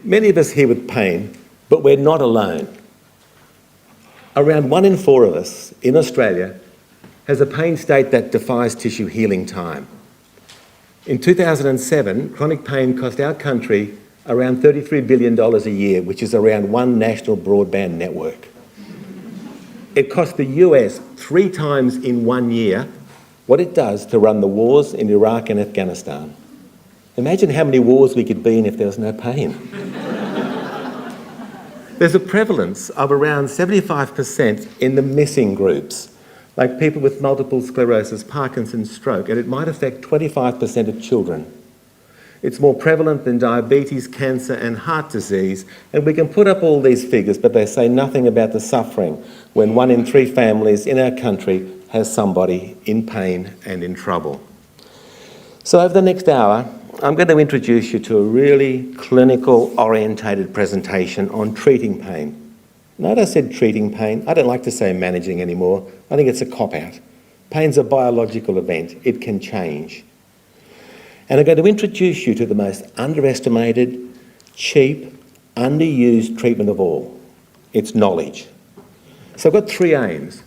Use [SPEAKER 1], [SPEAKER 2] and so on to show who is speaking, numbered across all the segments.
[SPEAKER 1] many of us here with pain, but we're not alone. Around 1 in 4 of us in Australia has a pain state that defies tissue healing time. In 2007, chronic pain cost our country around $33 billion a year, which is around one national broadband network. It cost the US 3 times in 1 year what it does to run the wars in Iraq and Afghanistan. Imagine how many wars we could be in if there was no pain. There's a prevalence of around 75% in the missing groups, like people with multiple sclerosis, Parkinson's, stroke, and it might affect 25% of children. It's more prevalent than diabetes, cancer, and heart disease, and we can put up all these figures, but they say nothing about the suffering when 1 in 3 families in our country has somebody in pain and in trouble. So over the next hour, I'm going to introduce you to a really clinical-orientated presentation on treating pain. Notice I said treating pain. I don't like to say managing anymore. I think it's a cop-out. Pain's a biological event. It can change. And I'm going to introduce you to the most underestimated, cheap, underused treatment of all. It's knowledge. So I've got 3 aims.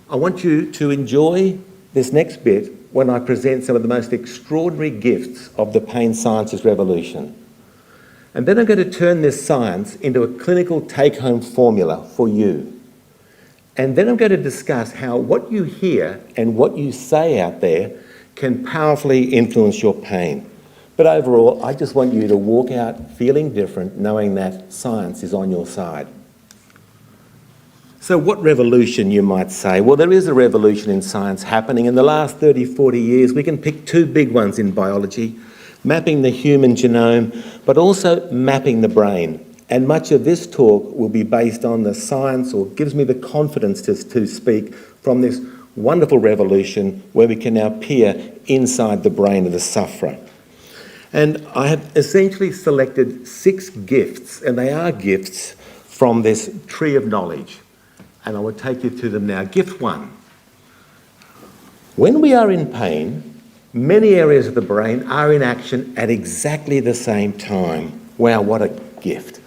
[SPEAKER 1] I want you to enjoy this next bit when I present some of the most extraordinary gifts of the pain sciences revolution. And then I'm going to turn this science into a clinical take-home formula for you. And then I'm going to discuss how what you hear and what you say out there can powerfully influence your pain. But overall, I just want you to walk out feeling different, knowing that science is on your side. So what revolution, you might say? Well, there is a revolution in science happening. In the last 30, 40 years, we can pick 2 big ones in biology: mapping the human genome, but also mapping the brain. And much of this talk will be based on the science, or gives me the confidence to speak from this wonderful revolution where we can now peer inside the brain of the sufferer. And I have essentially selected 6 gifts, and they are gifts from this tree of knowledge. And I will take you to them now. Gift 1. When we are in pain, many areas of the brain are in action at exactly the same time. Wow, what a gift.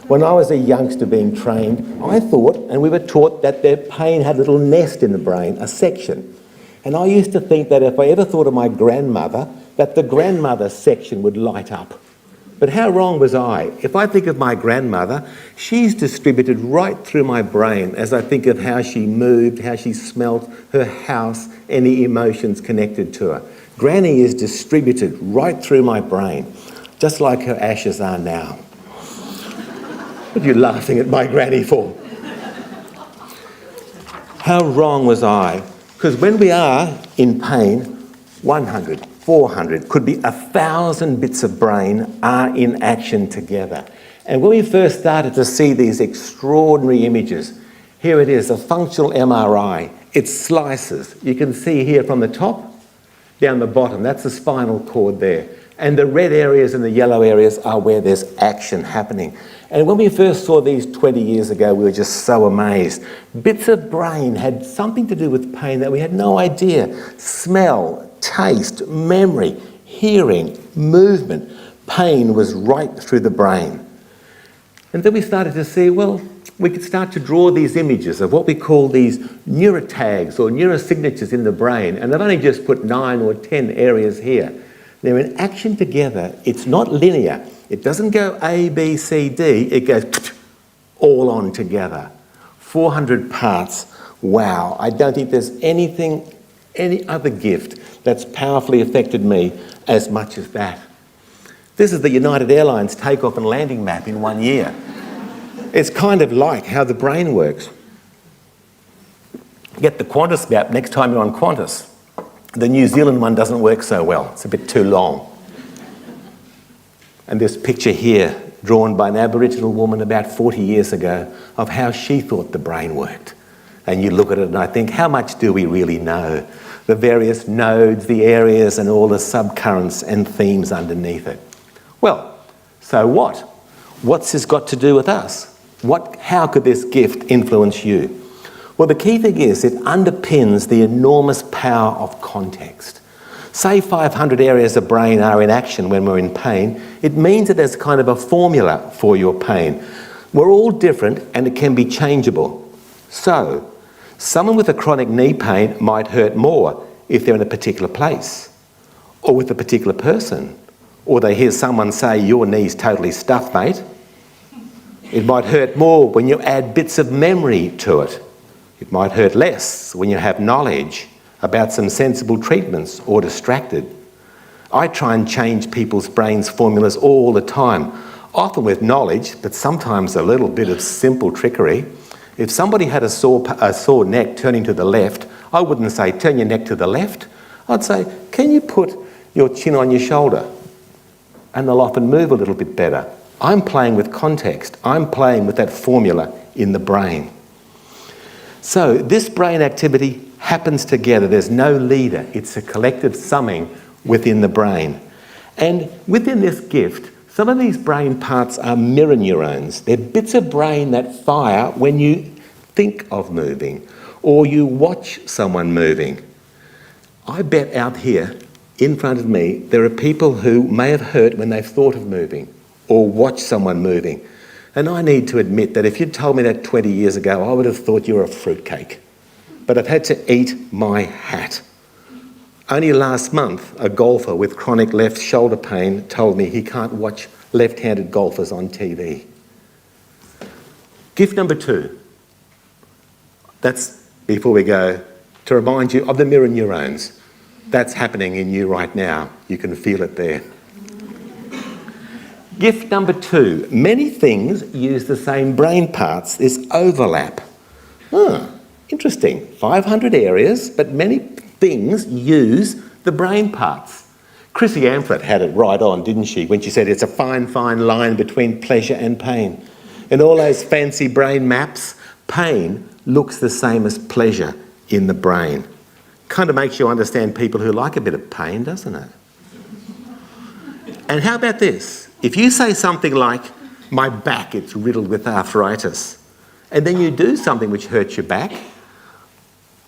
[SPEAKER 1] When I was a youngster being trained, I thought, and we were taught, that their pain had a little nest in the brain, a section. And I used to think that if I ever thought of my grandmother, that the grandmother section would light up. But how wrong was I? If I think of my grandmother, she's distributed right through my brain as I think of how she moved, how she smelt, her house, any emotions connected to her. Granny is distributed right through my brain, just like her ashes are now. What are you laughing at my granny for? How wrong was I? Because when we are in pain, 100, 400, could be 1,000 bits of brain are in action together. And when we first started to see these extraordinary images, here it is, a functional MRI. It slices. You can see here from the top down the bottom, that's the spinal cord there. And the red areas and the yellow areas are where there's action happening. And when we first saw these 20 years ago, we were just so amazed. Bits of brain had something to do with pain that we had no idea. Smell, taste, memory, hearing, movement. Pain was right through the brain. And then we started to see, well, we could start to draw these images of what we call these neurotags or neurosignatures in the brain. And I've only just put 9 or 10 areas here. They're in action together. It's not linear. It doesn't go A, B, C, D. It goes all on together. 400 parts. Wow. I don't think there's any other gift that's powerfully affected me as much as that. This is the United Airlines takeoff and landing map in 1 year. It's kind of like how the brain works. Get the Qantas map next time you're on Qantas. The New Zealand one doesn't work so well. It's a bit too long. And this picture here, drawn by an Aboriginal woman about 40 years ago, of how she thought the brain worked. And you look at it and I think, how much do we really know? The various nodes, the areas, and all the subcurrents and themes underneath it. Well, so what? What's this got to do with us? How could this gift influence you? Well, the key thing is it underpins the enormous power of context. Say 500 areas of brain are in action when we're in pain, it means that there's kind of a formula for your pain. We're all different and it can be changeable. So, someone with a chronic knee pain might hurt more if they're in a particular place, or with a particular person, or they hear someone say, "Your knee's totally stuffed, mate." It might hurt more when you add bits of memory to it. It might hurt less when you have knowledge about some sensible treatments or distracted. I try and change people's brains' formulas all the time, often with knowledge, but sometimes a little bit of simple trickery. If somebody had a sore neck turning to the left, I wouldn't say, "Turn your neck to the left." I'd say, "Can you put your chin on your shoulder?" And they'll often move a little bit better. I'm playing with context. I'm playing with that formula in the brain. So this brain activity happens together. There's no leader. It's a collective summing within the brain. And within this gift, some of these brain parts are mirror neurons. They're bits of brain that fire when you think of moving or you watch someone moving. I bet out here in front of me there are people who may have hurt when they've thought of moving or watched someone moving. And I need to admit that if you'd told me that 20 years ago, I would have thought you were a fruitcake. But I've had to eat my hat. Only last month, a golfer with chronic left shoulder pain told me he can't watch left-handed golfers on TV. Gift number 2. That's, before we go, to remind you of the mirror neurons. That's happening in you right now. You can feel it there. Gift number 2. Many things use the same brain parts. There's overlap. Interesting. 500 areas, but many things use the brain parts. Chrissy Amphlett had it right on, didn't she, when she said it's a fine, fine line between pleasure and pain. In all those fancy brain maps, pain looks the same as pleasure in the brain. Kind of makes you understand people who like a bit of pain, doesn't it? And how about this? If you say something like, "My back, it's riddled with arthritis," and then you do something which hurts your back,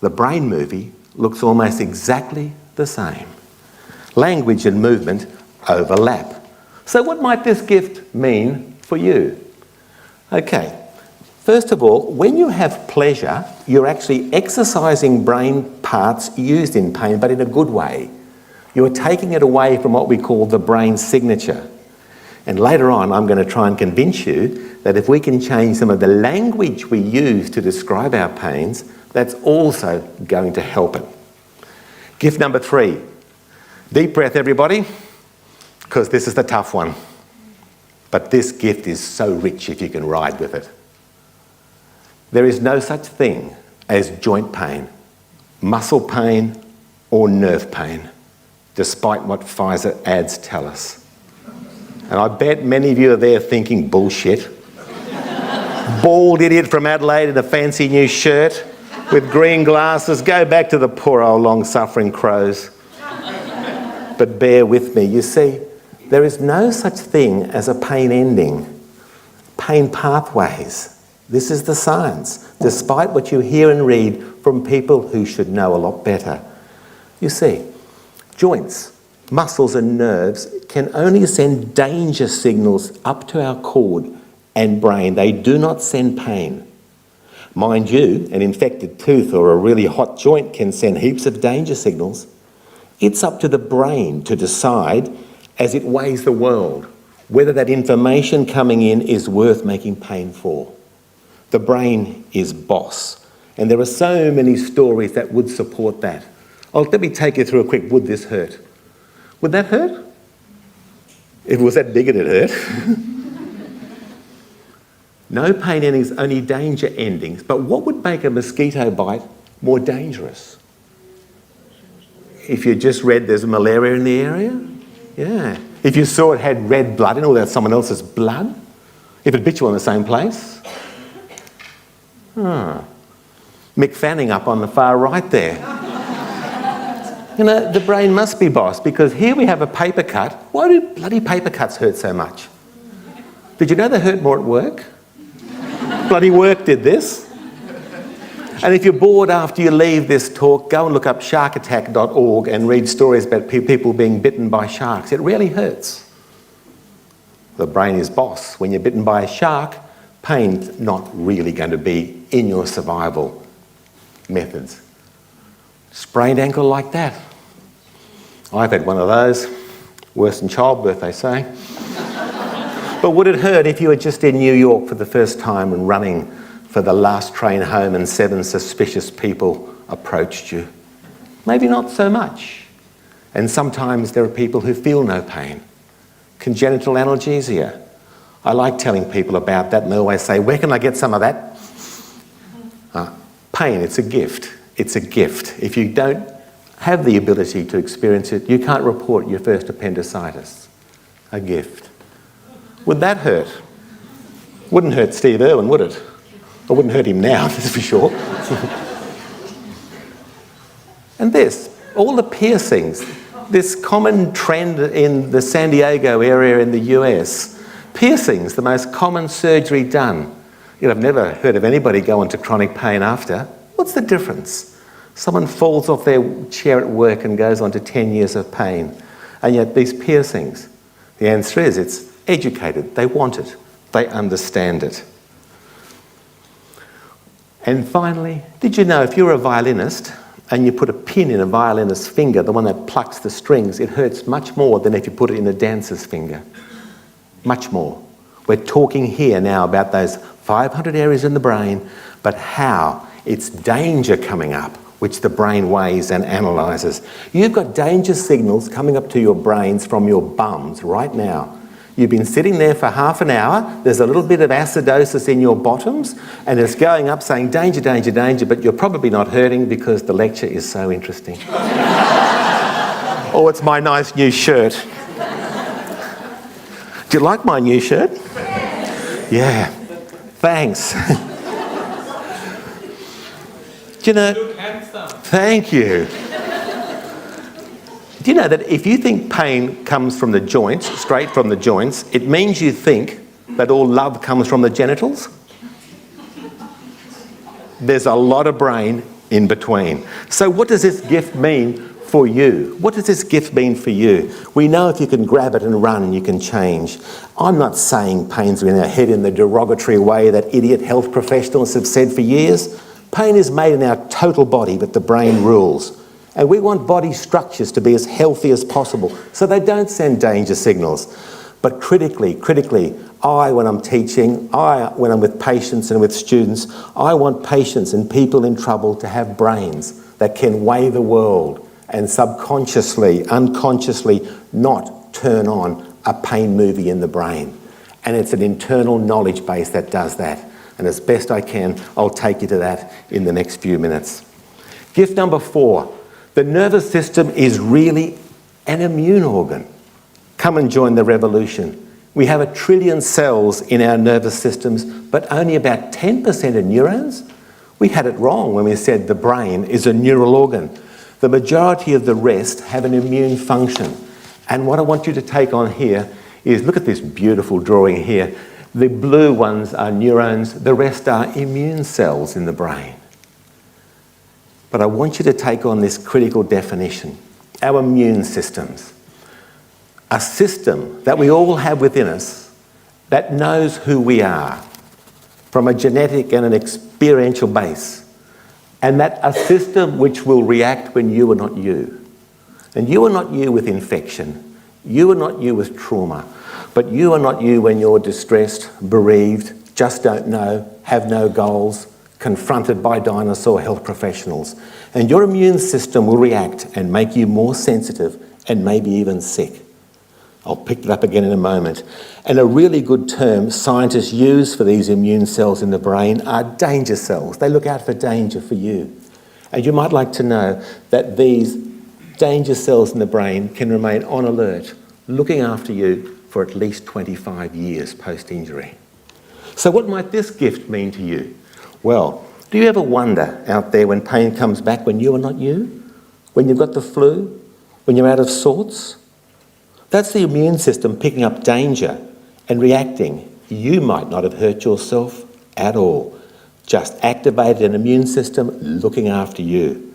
[SPEAKER 1] the brain movie looks almost exactly the same. Language and movement overlap. So what might this gift mean for you? Okay, first of all, when you have pleasure, you're actually exercising brain parts used in pain, but in a good way. You're taking it away from what we call the brain signature. And later on, I'm going to try and convince you that if we can change some of the language we use to describe our pains, that's also going to help it. Gift number 3. Deep breath, everybody, because this is the tough one. But this gift is so rich if you can ride with it. There is no such thing as joint pain, muscle pain, or nerve pain, despite what Pfizer ads tell us. And I bet many of you are there thinking, bullshit. Bald idiot from Adelaide in a fancy new shirt with green glasses. Go back to the poor old long-suffering crows. But bear with me. You see, there is no such thing as a pain ending. Pain pathways. This is the science, despite what you hear and read from people who should know a lot better. You see, joints, muscles and nerves can only send danger signals up to our cord and brain. They do not send pain. Mind you, an infected tooth or a really hot joint can send heaps of danger signals. It's up to the brain to decide, as it weighs the world, whether that information coming in is worth making pain for. The brain is boss. And there are so many stories that would support that. Let me take you through a quick, would this hurt? Would that hurt? If it was that big, it'd hurt. No pain endings, only danger endings. But what would make a mosquito bite more dangerous? If you just read there's malaria in the area? Yeah. If you saw it had red blood in it, or that's someone else's blood? If it bit you on the same place? Mick Fanning up on the far right there. You know, the brain must be boss, because here we have a paper cut. Why do bloody paper cuts hurt so much? Did you know they hurt more at work? Bloody work did this. And if you're bored after you leave this talk, go and look up sharkattack.org and read stories about people being bitten by sharks. It really hurts. The brain is boss. When you're bitten by a shark, pain's not really going to be in your survival methods. Sprained ankle like that. I've had one of those. Worse than childbirth, they say. But would it hurt if you were just in New York for the first time and running for the last train home and 7 suspicious people approached you? Maybe not so much. And sometimes there are people who feel no pain. Congenital analgesia. I like telling people about that, and they always say, where can I get some of that? Pain, it's a gift. It's a gift. If you don't have the ability to experience it, you can't report your first appendicitis. A gift. Would that hurt? Wouldn't hurt Steve Irwin, would it? I wouldn't hurt him now, that's for sure. And all the piercings, this common trend in the San Diego area in the US, piercings, the most common surgery done. I've never heard of anybody go into chronic pain after. What's the difference? Someone falls off their chair at work and goes on to 10 years of pain. And yet these piercings, the answer is it's educated. They want it. They understand it. And finally, did you know if you're a violinist and you put a pin in a violinist's finger, the one that plucks the strings, it hurts much more than if you put it in a dancer's finger. Much more. We're talking here now about those 500 areas in the brain, but how it's danger coming up, which the brain weighs and analyses. You've got danger signals coming up to your brains from your bums right now. You've been sitting there for half an hour, there's a little bit of acidosis in your bottoms, and it's going up saying danger, danger, danger, but you're probably not hurting because the lecture is so interesting. Oh, it's my nice new shirt. Do you like my new shirt? Yeah. Thanks. Do you know? You look handsome. Thank you. Do you know that if you think pain comes from the joints, straight from the joints, it means you think that all love comes from the genitals? There's a lot of brain in between. So what does this gift mean for you? What does this gift mean for you? We know if you can grab it and run, you can change. I'm not saying pain's in our head in the derogatory way that idiot health professionals have said for years. Pain is made in our total body, but the brain rules. And we want body structures to be as healthy as possible so they don't send danger signals. But critically, when I'm teaching, when I'm with patients and with students, I want patients and people in trouble to have brains that can weigh the world and subconsciously, unconsciously not turn on a pain movie in the brain. And it's an internal knowledge base that does that. And as best I can, I'll take you to that in the next few minutes. Gift number 4. The nervous system is really an immune organ. Come and join the revolution. We have 1 trillion cells in our nervous systems, but only about 10% are neurons. We had it wrong when we said the brain is a neural organ. The majority of the rest have an immune function. And what I want you to take on here is, look at this beautiful drawing here. The blue ones are neurons, the rest are immune cells in the brain. But I want you to take on this critical definition, our immune systems. A system that we all have within us that knows who we are from a genetic and an experiential base. And that a system which will react when you are not you. And you are not you with infection. You are not you with trauma. But you are not you when you're distressed, bereaved, just don't know, have no goals, confronted by dinosaur health professionals. And your immune system will react and make you more sensitive and maybe even sick. I'll pick it up again in a moment. And a really good term scientists use for these immune cells in the brain are danger cells. They look out for danger for you. And you might like to know that these danger cells in the brain can remain on alert, looking after you for at least 25 years post-injury. So what might this gift mean to you? Well, do you ever wonder out there when pain comes back when you are not you? When you've got the flu? When you're out of sorts? That's the immune system picking up danger and reacting. You might not have hurt yourself at all. just activated an immune system looking after you.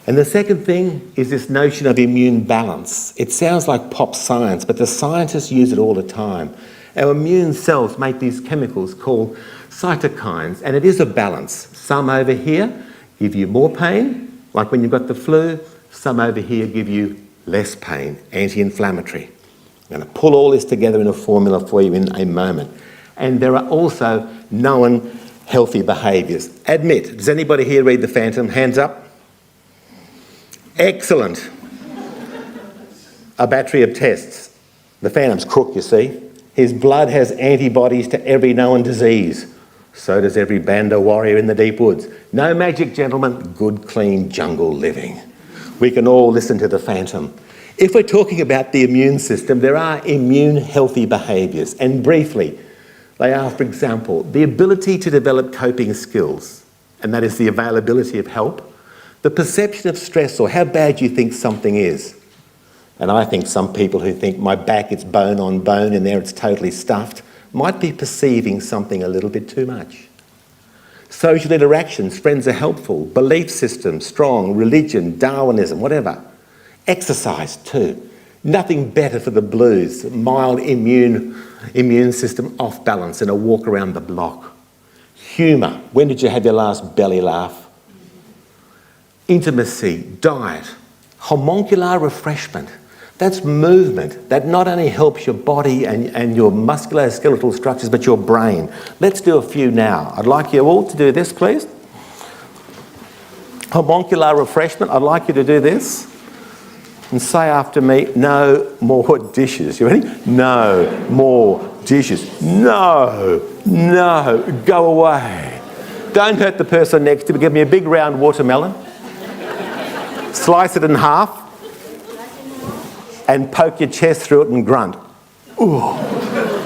[SPEAKER 1] And the second thing is this notion of immune balance. It sounds like pop science, but the scientists use it all the time. Our immune cells make these chemicals called cytokines, and it is a balance. Some over here give you more pain, like when you've got the flu. Some over here give you less pain, anti-inflammatory. I'm going to pull all this together in a formula for you in a moment. And there are also known healthy behaviours. Admit, does anybody here read The Phantom? Hands up. Excellent. A battery of tests. The Phantom's crook, you see. His blood has antibodies to every known disease. So does every Banda warrior in the deep woods. No magic, gentlemen. Good, clean jungle living. We can all listen to The Phantom. If we're talking about the immune system, there are immune healthy behaviours. And briefly, they are, for example, the ability to develop coping skills, and that is the availability of help, the perception of stress or how bad you think something is. And I think some people who think my back is bone on bone and there it's totally stuffed might be perceiving something a little bit too much. Social interactions, friends are helpful, belief system, strong, religion, Darwinism, whatever. Exercise too. Nothing better for the blues, mild immune system off balance and a walk around the block. Humour, when did you have your last belly laugh? Intimacy, diet, homuncular refreshment. That's movement. That not only helps your body and your musculoskeletal structures, but your brain. Let's do a few now. I'd like you all to do this, please. Homuncular refreshment. I'd like you to do this. And say after me, no more dishes. You ready? No more dishes. No, go away. Don't hurt the person next to you. Give me a big round watermelon. Slice it in half and poke your chest through it and grunt. Ooh,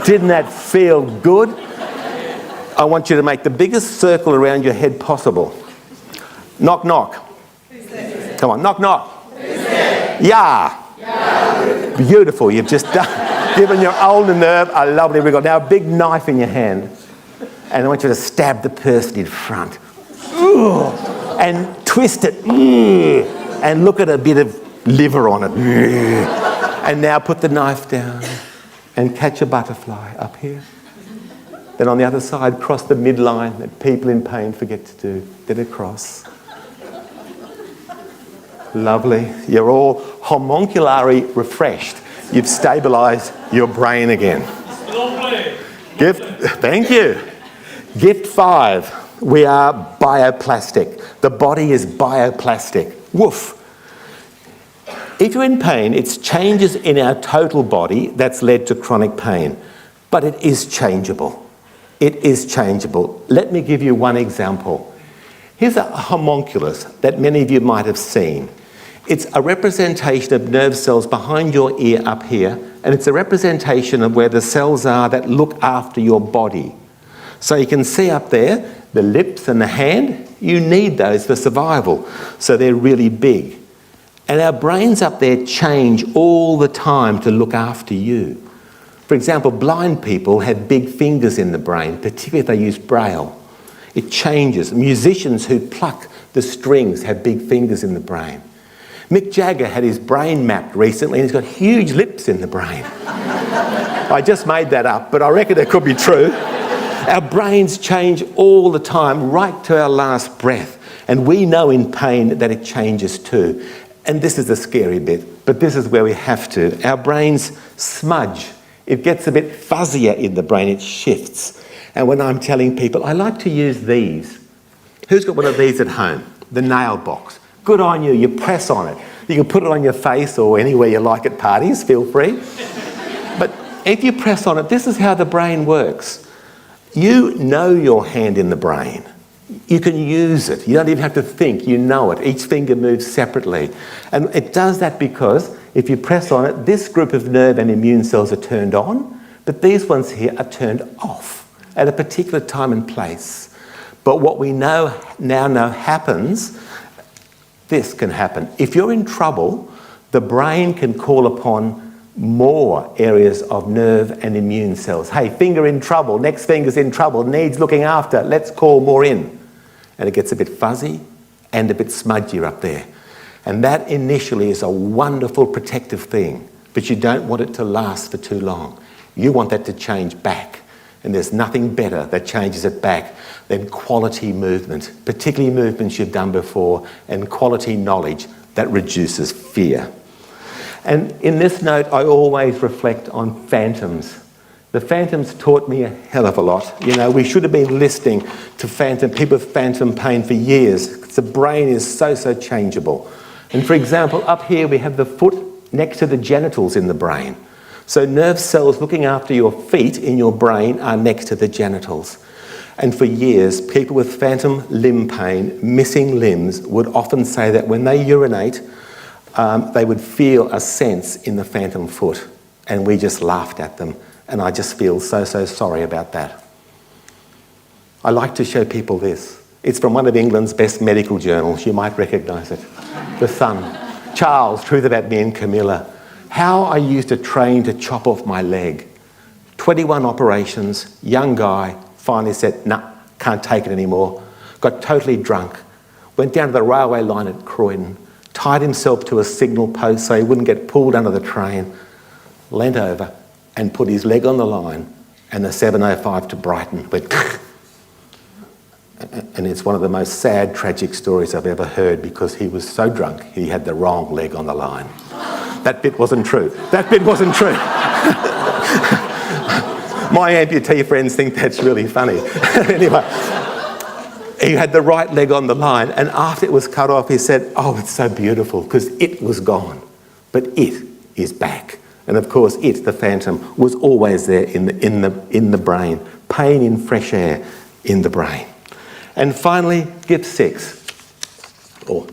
[SPEAKER 1] didn't that feel good? I want you to make the biggest circle around your head possible. Knock, knock. Come on, knock, knock. Yeah. Beautiful. You've just given your ulnar nerve a lovely wriggle. Now a big knife in your hand. And I want you to stab the person in front. Ooh, and twist it. And look at a bit of liver on it. And now put the knife down and catch a butterfly up here. Then on the other side, cross the midline that people in pain forget to do. Get across. Lovely. You're all homuncularly refreshed. You've stabilised your brain again. Thank you. Gift 5. We are bioplastic. The body is bioplastic. Woof. If you're in pain, it's changes in our total body that's led to chronic pain. But it is changeable. It is changeable. Let me give you one example. Here's a homunculus that many of you might have seen. It's a representation of nerve cells behind your ear up here, and it's a representation of where the cells are that look after your body. So you can see up there, the lips and the hand, you need those for survival. So they're really big. And our brains up there change all the time to look after you. For example, blind people have big fingers in the brain, particularly if they use Braille. It changes. Musicians who pluck the strings have big fingers in the brain. Mick Jagger had his brain mapped recently and he's got huge lips in the brain. I just made that up, but I reckon it could be true. Our brains change all the time, right to our last breath. And we know in pain that it changes too. And this is the scary bit, but this is where we have to. Our brains smudge. It gets a bit fuzzier in the brain, it shifts. And when I'm telling people, I like to use these. Who's got one of these at home? The nail box. Good on you, you press on it. You can put it on your face or anywhere you like at parties, feel free. But if you press on it, this is how the brain works. You know your hand in the brain. You can use it. You don't even have to think, you know it. Each finger moves separately. And it does that because if you press on it, this group of nerve and immune cells are turned on, but these ones here are turned off at a particular time and place. But what we now know happens, this can happen. If you're in trouble, the brain can call upon more areas of nerve and immune cells. Hey, finger in trouble, next finger's in trouble, needs looking after, let's call more in. And it gets a bit fuzzy and a bit smudgier up there. And that initially is a wonderful protective thing, but you don't want it to last for too long. You want that to change back. And there's nothing better that changes it back than quality movement, particularly movements you've done before, and quality knowledge that reduces fear. And in this note, I always reflect on phantoms. The phantoms taught me a hell of a lot. You know, we should have been listening to people with phantom pain for years, because the brain is so changeable. And for example, up here we have the foot next to the genitals in the brain. So nerve cells looking after your feet in your brain are next to the genitals. And for years, people with phantom limb pain, missing limbs, would often say that when they urinate, they would feel a sense in the phantom foot. And we just laughed at them. And I just feel so sorry about that. I like to show people this. It's from one of England's best medical journals. You might recognise it. The Sun. Charles, Truth About Me and Camilla. How I used a train to chop off my leg. 21 operations, young guy, finally said, nah, can't take it anymore. Got totally drunk. Went down to the railway line at Croydon, tied himself to a signal post so he wouldn't get pulled under the train, leant over and put his leg on the line, and the 705 to Brighton went and it's one of the most sad, tragic stories I've ever heard, because he was so drunk he had the wrong leg on the line. That bit wasn't true. That bit wasn't true. My amputee friends think that's really funny. Anyway, he had the right leg on the line, and after it was cut off, he said, oh, it's so beautiful, because it was gone, but it is back. And of course, it, the phantom, was always there in the brain. Pain in fresh air in the brain. And finally, gift 6. Oh,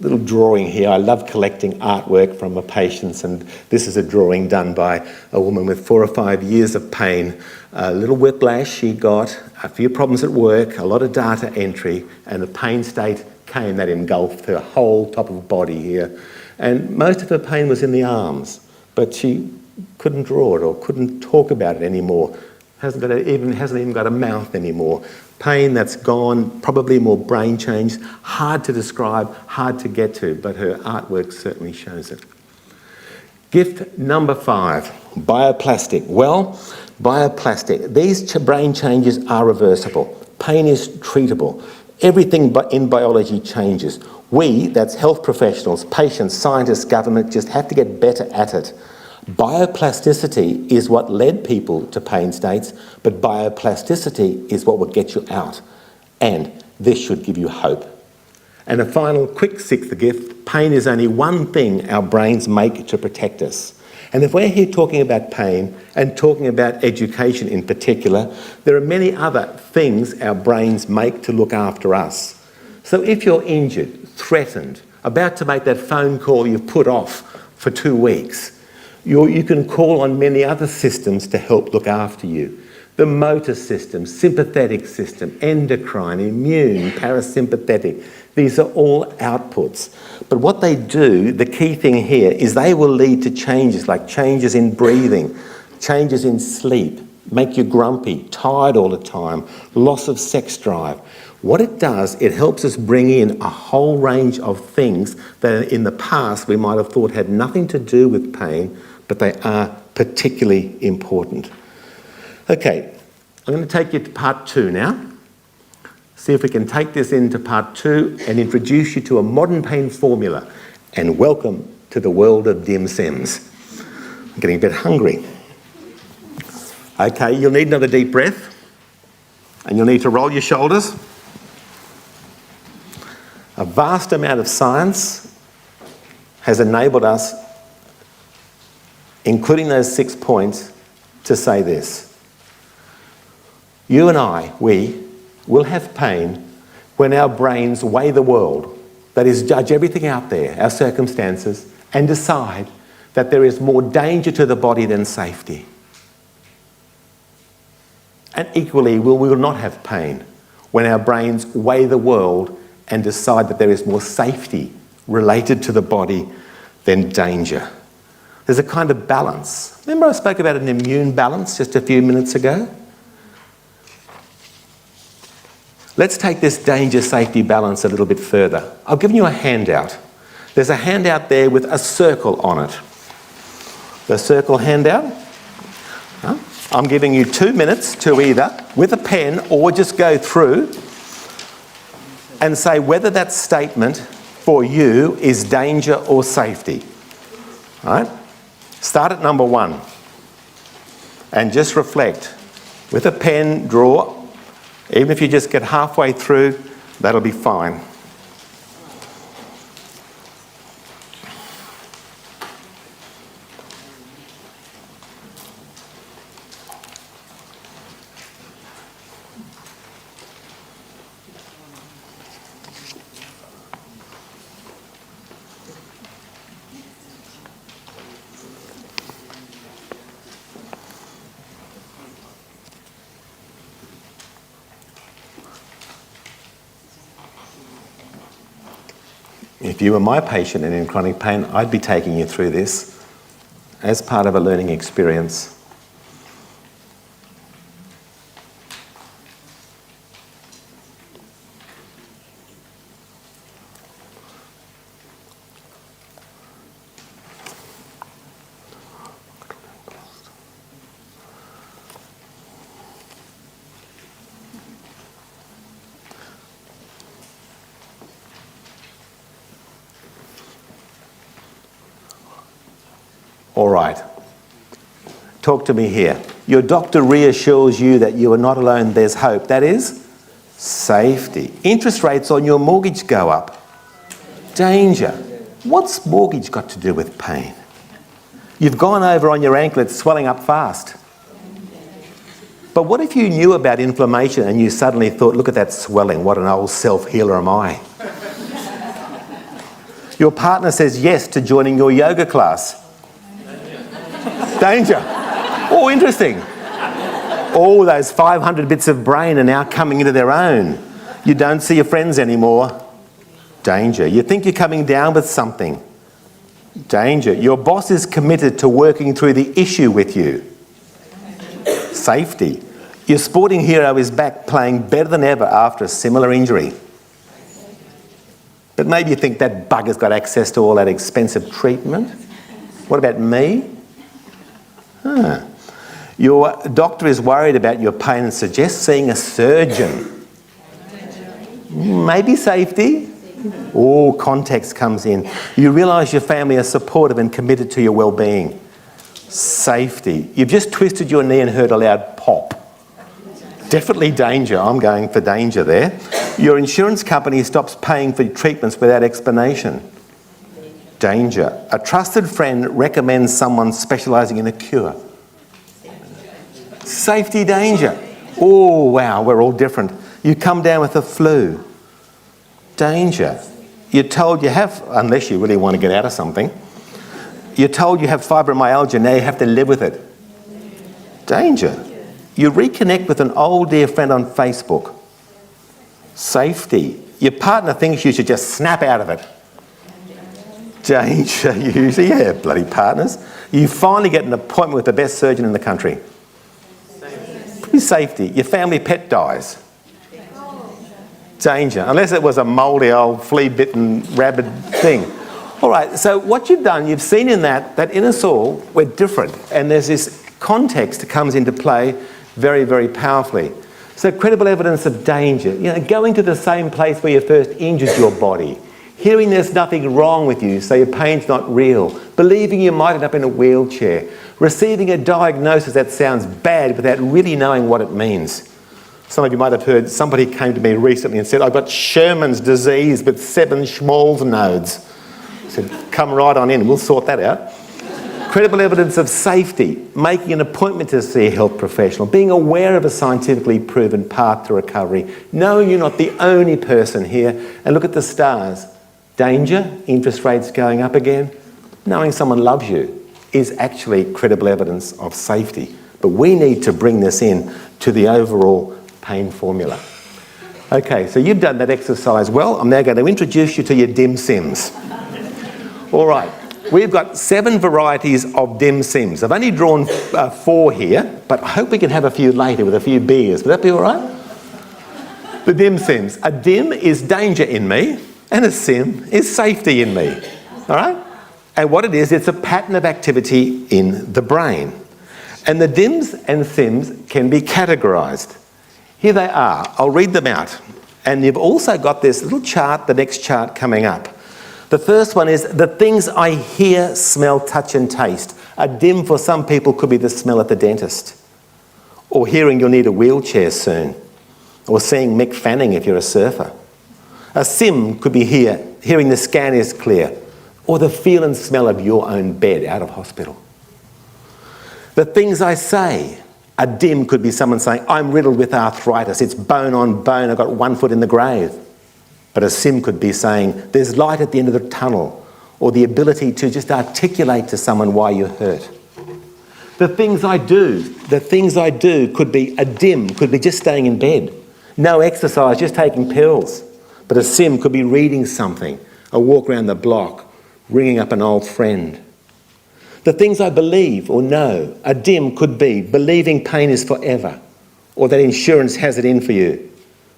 [SPEAKER 1] little drawing here. I love collecting artwork from my patients, and this is a drawing done by a woman with 4 or 5 years of pain. A little whiplash she got, a few problems at work, a lot of data entry, and the pain state came that engulfed her whole top of body here. And most of her pain was in the arms, but she couldn't draw it or couldn't talk about it anymore. Hasn't even got a mouth anymore. Pain that's gone, probably more brain change, hard to describe, hard to get to, but her artwork certainly shows it. Gift number 5, bioplastic. Well, bioplastic. These brain changes are reversible. Pain is treatable. Everything in biology changes. We, that's health professionals, patients, scientists, government, just have to get better at it. Bioplasticity is what led people to pain states, but bioplasticity is what will get you out. And this should give you hope. And a final quick 6th gift, pain is only one thing our brains make to protect us. And if we're here talking about pain and talking about education in particular, there are many other things our brains make to look after us. So if you're injured, threatened, about to make that phone call you've put off for 2 weeks, you can call on many other systems to help look after you. The motor system, sympathetic system, endocrine, immune, parasympathetic. These are all outputs. But what they do, the key thing here, is they will lead to changes, like changes in breathing, changes in sleep, make you grumpy, tired all the time, loss of sex drive. What it does, it helps us bring in a whole range of things that in the past we might have thought had nothing to do with pain, but they are particularly important. Okay, I'm going to take you to part 2 now. See if we can take this into part 2 and introduce you to a modern pain formula. And welcome to the world of dim sims. I'm getting a bit hungry. Okay, you'll need another deep breath. And you'll need to roll your shoulders. A vast amount of science has enabled us, including those 6 points, to say this. You and I, we, will have pain when our brains weigh the world, that is, judge everything out there, our circumstances, and decide that there is more danger to the body than safety. And equally, we will not have pain when our brains weigh the world and decide that there is more safety related to the body than danger. There's a kind of balance. Remember I spoke about an immune balance just a few minutes ago? Let's take this danger-safety balance a little bit further. I'll give you a handout. There's a handout there with a circle on it. The circle handout. I'm giving you 2 minutes to either, with a pen, or just go through and say whether that statement for you is danger or safety. All right? Start at number 1 and just reflect. With a pen, draw. Even if you just get halfway through, that'll be fine. If you were my patient and in chronic pain, I'd be taking you through this as part of a learning experience. All right, talk to me here. Your doctor reassures you that you are not alone, there's hope. That is safety. Interest rates on your mortgage go up. Danger. What's mortgage got to do with pain? You've gone over on your ankle, it's swelling up fast. But what if you knew about inflammation and you suddenly thought, look at that swelling, what an old self-healer am I? Your partner says yes to joining your yoga class. Danger. Oh, interesting. All those 500 bits of brain are now coming into their own. You don't see your friends anymore. Danger. You think you're coming down with something. Danger. Your boss is committed to working through the issue with you. Safety. Your sporting hero is back playing better than ever after a similar injury. But maybe you think that bugger's got access to all that expensive treatment. What about me? Your doctor is worried about your pain and suggests seeing a surgeon. Maybe safety. Oh, context comes in. You realise your family are supportive and committed to your well-being. Safety. You've just twisted your knee and heard a loud pop. Definitely danger. I'm going for danger there. Your insurance company stops paying for treatments without explanation. Danger. A trusted friend recommends someone specialising in a cure. Safety. Danger. Oh, wow, we're all different. You come down with a flu. Danger. You're told you have, unless you really want to get out of something, you're told you have fibromyalgia, now you have to live with it. Danger. You reconnect with an old dear friend on Facebook. Safety. Your partner thinks you should just snap out of it. Danger, usually, yeah, bloody partners. You finally get an appointment with the best surgeon in the country. Safety. Your family pet dies. Danger, unless it was a mouldy old flea-bitten rabid thing. All right, so what you've done, you've seen in that in us all, we're different. And there's this context that comes into play very, very powerfully. So credible evidence of danger. You know, going to the same place where you first injured your body. Hearing there's nothing wrong with you, so your pain's not real. Believing you might end up in a wheelchair. Receiving a diagnosis that sounds bad without really knowing what it means. Some of you might have heard, somebody came to me recently and said, I've got Sherman's disease with 7 Schmall's nodes. I said, come right on in, we'll sort that out. Credible evidence of safety, making an appointment to see a health professional, being aware of a scientifically proven path to recovery, knowing you're not the only person here, and look at the stars. Danger, interest rates going up again, knowing someone loves you is actually credible evidence of safety. But we need to bring this in to the overall pain formula. Okay, so you've done that exercise well. I'm now going to introduce you to your dim sims. All right, We've got 7 varieties of dim sims. I've only drawn 4 here, but I hope we can have a few later with a few beers. Would that be all right? The dim sims. A dim is danger in me, and a sim is safety in me. All right? And what it is, it's a pattern of activity in the brain. And the dims and sims can be categorised. Here they are. I'll read them out. And you've also got this little chart, the next chart coming up. The first one is the things I hear, smell, touch and taste. A dim for some people could be the smell at the dentist, or hearing you'll need a wheelchair soon, or seeing Mick Fanning if you're a surfer. A sim could be hearing the scan is clear, or the feel and smell of your own bed out of hospital. The things I say. A dim could be someone saying, I'm riddled with arthritis, it's bone on bone, I've got 1 foot in the grave. But a sim could be saying, there's light at the end of the tunnel, or the ability to just articulate to someone why you're hurt. The things I do could be a dim, could be just staying in bed. No exercise, just taking pills. But a sim could be reading something, a walk around the block, ringing up an old friend. The things I believe or know, a dim could be believing pain is forever, or that insurance has it in for you.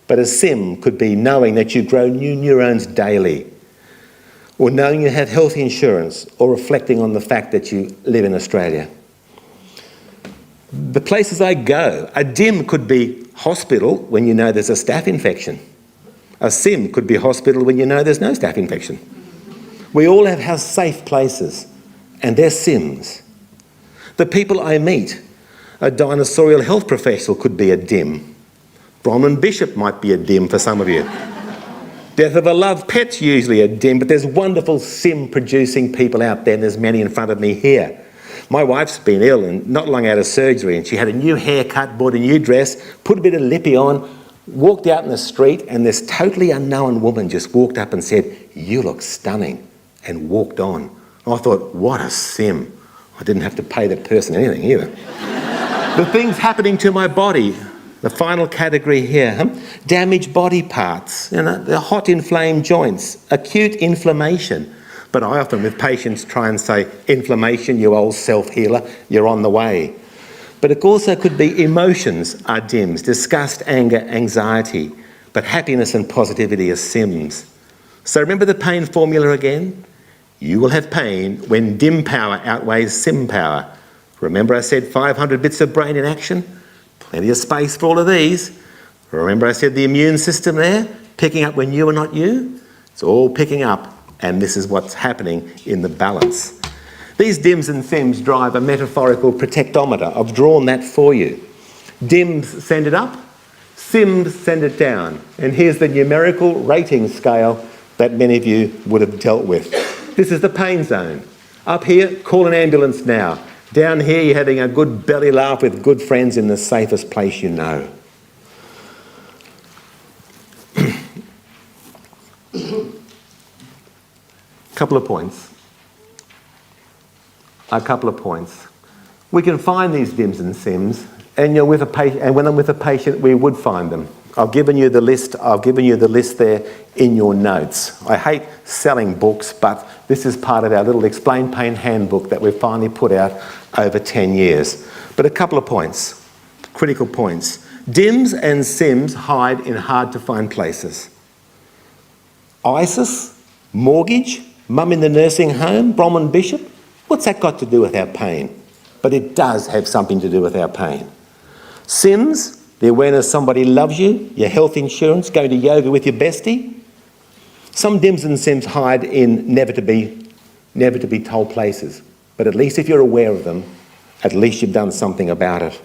[SPEAKER 1] But a sim could be knowing that you grow new neurons daily, or knowing you have health insurance, or reflecting on the fact that you live in Australia. The places I go, a dim could be hospital when you know there's a staph infection. A sim could be hospital when you know there's no staph infection. We all have safe places, and they're sims. The people I meet, a dinosaurial health professional could be a dim. Bronwyn Bishop might be a dim for some of you. Death of a loved pet's usually a dim, but there's wonderful sim-producing people out there, and there's many in front of me here. My wife's been ill and not long out of surgery, and she had a new haircut, bought a new dress, put a bit of lippy on, walked out in the street, and this totally unknown woman just walked up and said, you look stunning, and walked on. I thought, what a sim. I didn't have to pay that person anything either. The things happening to my body. The final category here, damaged body parts, the hot inflamed joints, acute inflammation. But I often with patients try and say, inflammation, you old self-healer, you're on the way. But it also could be emotions are dims, disgust, anger, anxiety, but happiness and positivity are sims. So remember the pain formula again? You will have pain when dim power outweighs sim power. Remember I said 500 bits of brain in action? Plenty of space for all of these. Remember I said the immune system there, picking up when you are not you? It's all picking up, and this is what's happening in the balance. These dims and sims drive a metaphorical protectometer. I've drawn that for you. Dims send it up, sims send it down. And here's the numerical rating scale that many of you would have dealt with. This is the pain zone. Up here, call an ambulance now. Down here, you're having a good belly laugh with good friends in the safest place you know. A couple of points. We can find these dims and sims, and you're with a patient, and when I'm with a patient, we would find them. I've given you the list there in your notes. I hate selling books, but this is part of our little Explain Pain handbook that we've finally put out over 10 years. But a couple of points, critical points. Dims and sims hide in hard to find places. ISIS, mortgage, mum in the nursing home, Bronwyn Bishop, what's that got to do with our pain? But it does have something to do with our pain. Sims, the awareness somebody loves you, your health insurance, going to yoga with your bestie. Some dims and sims hide in never to be told places. But at least if you're aware of them, at least you've done something about it.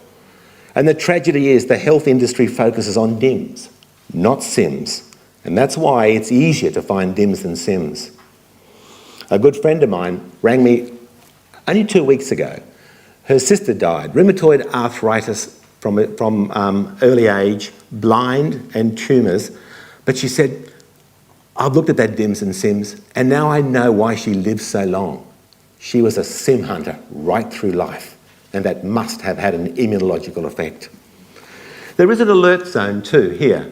[SPEAKER 1] And the tragedy is the health industry focuses on dims, not sims. And that's why it's easier to find dims than sims. A good friend of mine rang me only 2 weeks ago. Her sister died, rheumatoid arthritis from early age, blind and tumours. But she said, I've looked at that dims and sims, and now I know why she lived so long. She was a sim hunter right through life, and that must have had an immunological effect. There is an alert zone too here,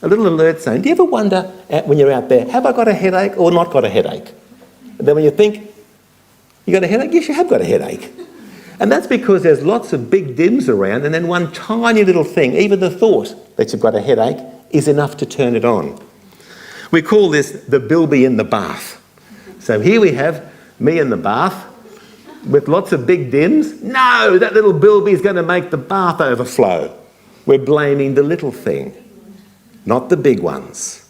[SPEAKER 1] a little alert zone. Do you ever wonder when you're out there, have I got a headache or not got a headache? And then when you think, You got a headache? Yes, you have got a headache. And that's because there's lots of big dims around, and then one tiny little thing, even the thought that you've got a headache, is enough to turn it on. We call this the bilby in the bath. So here we have me in the bath with lots of big dims. No, that little bilby is going to make the bath overflow. We're blaming the little thing, not the big ones.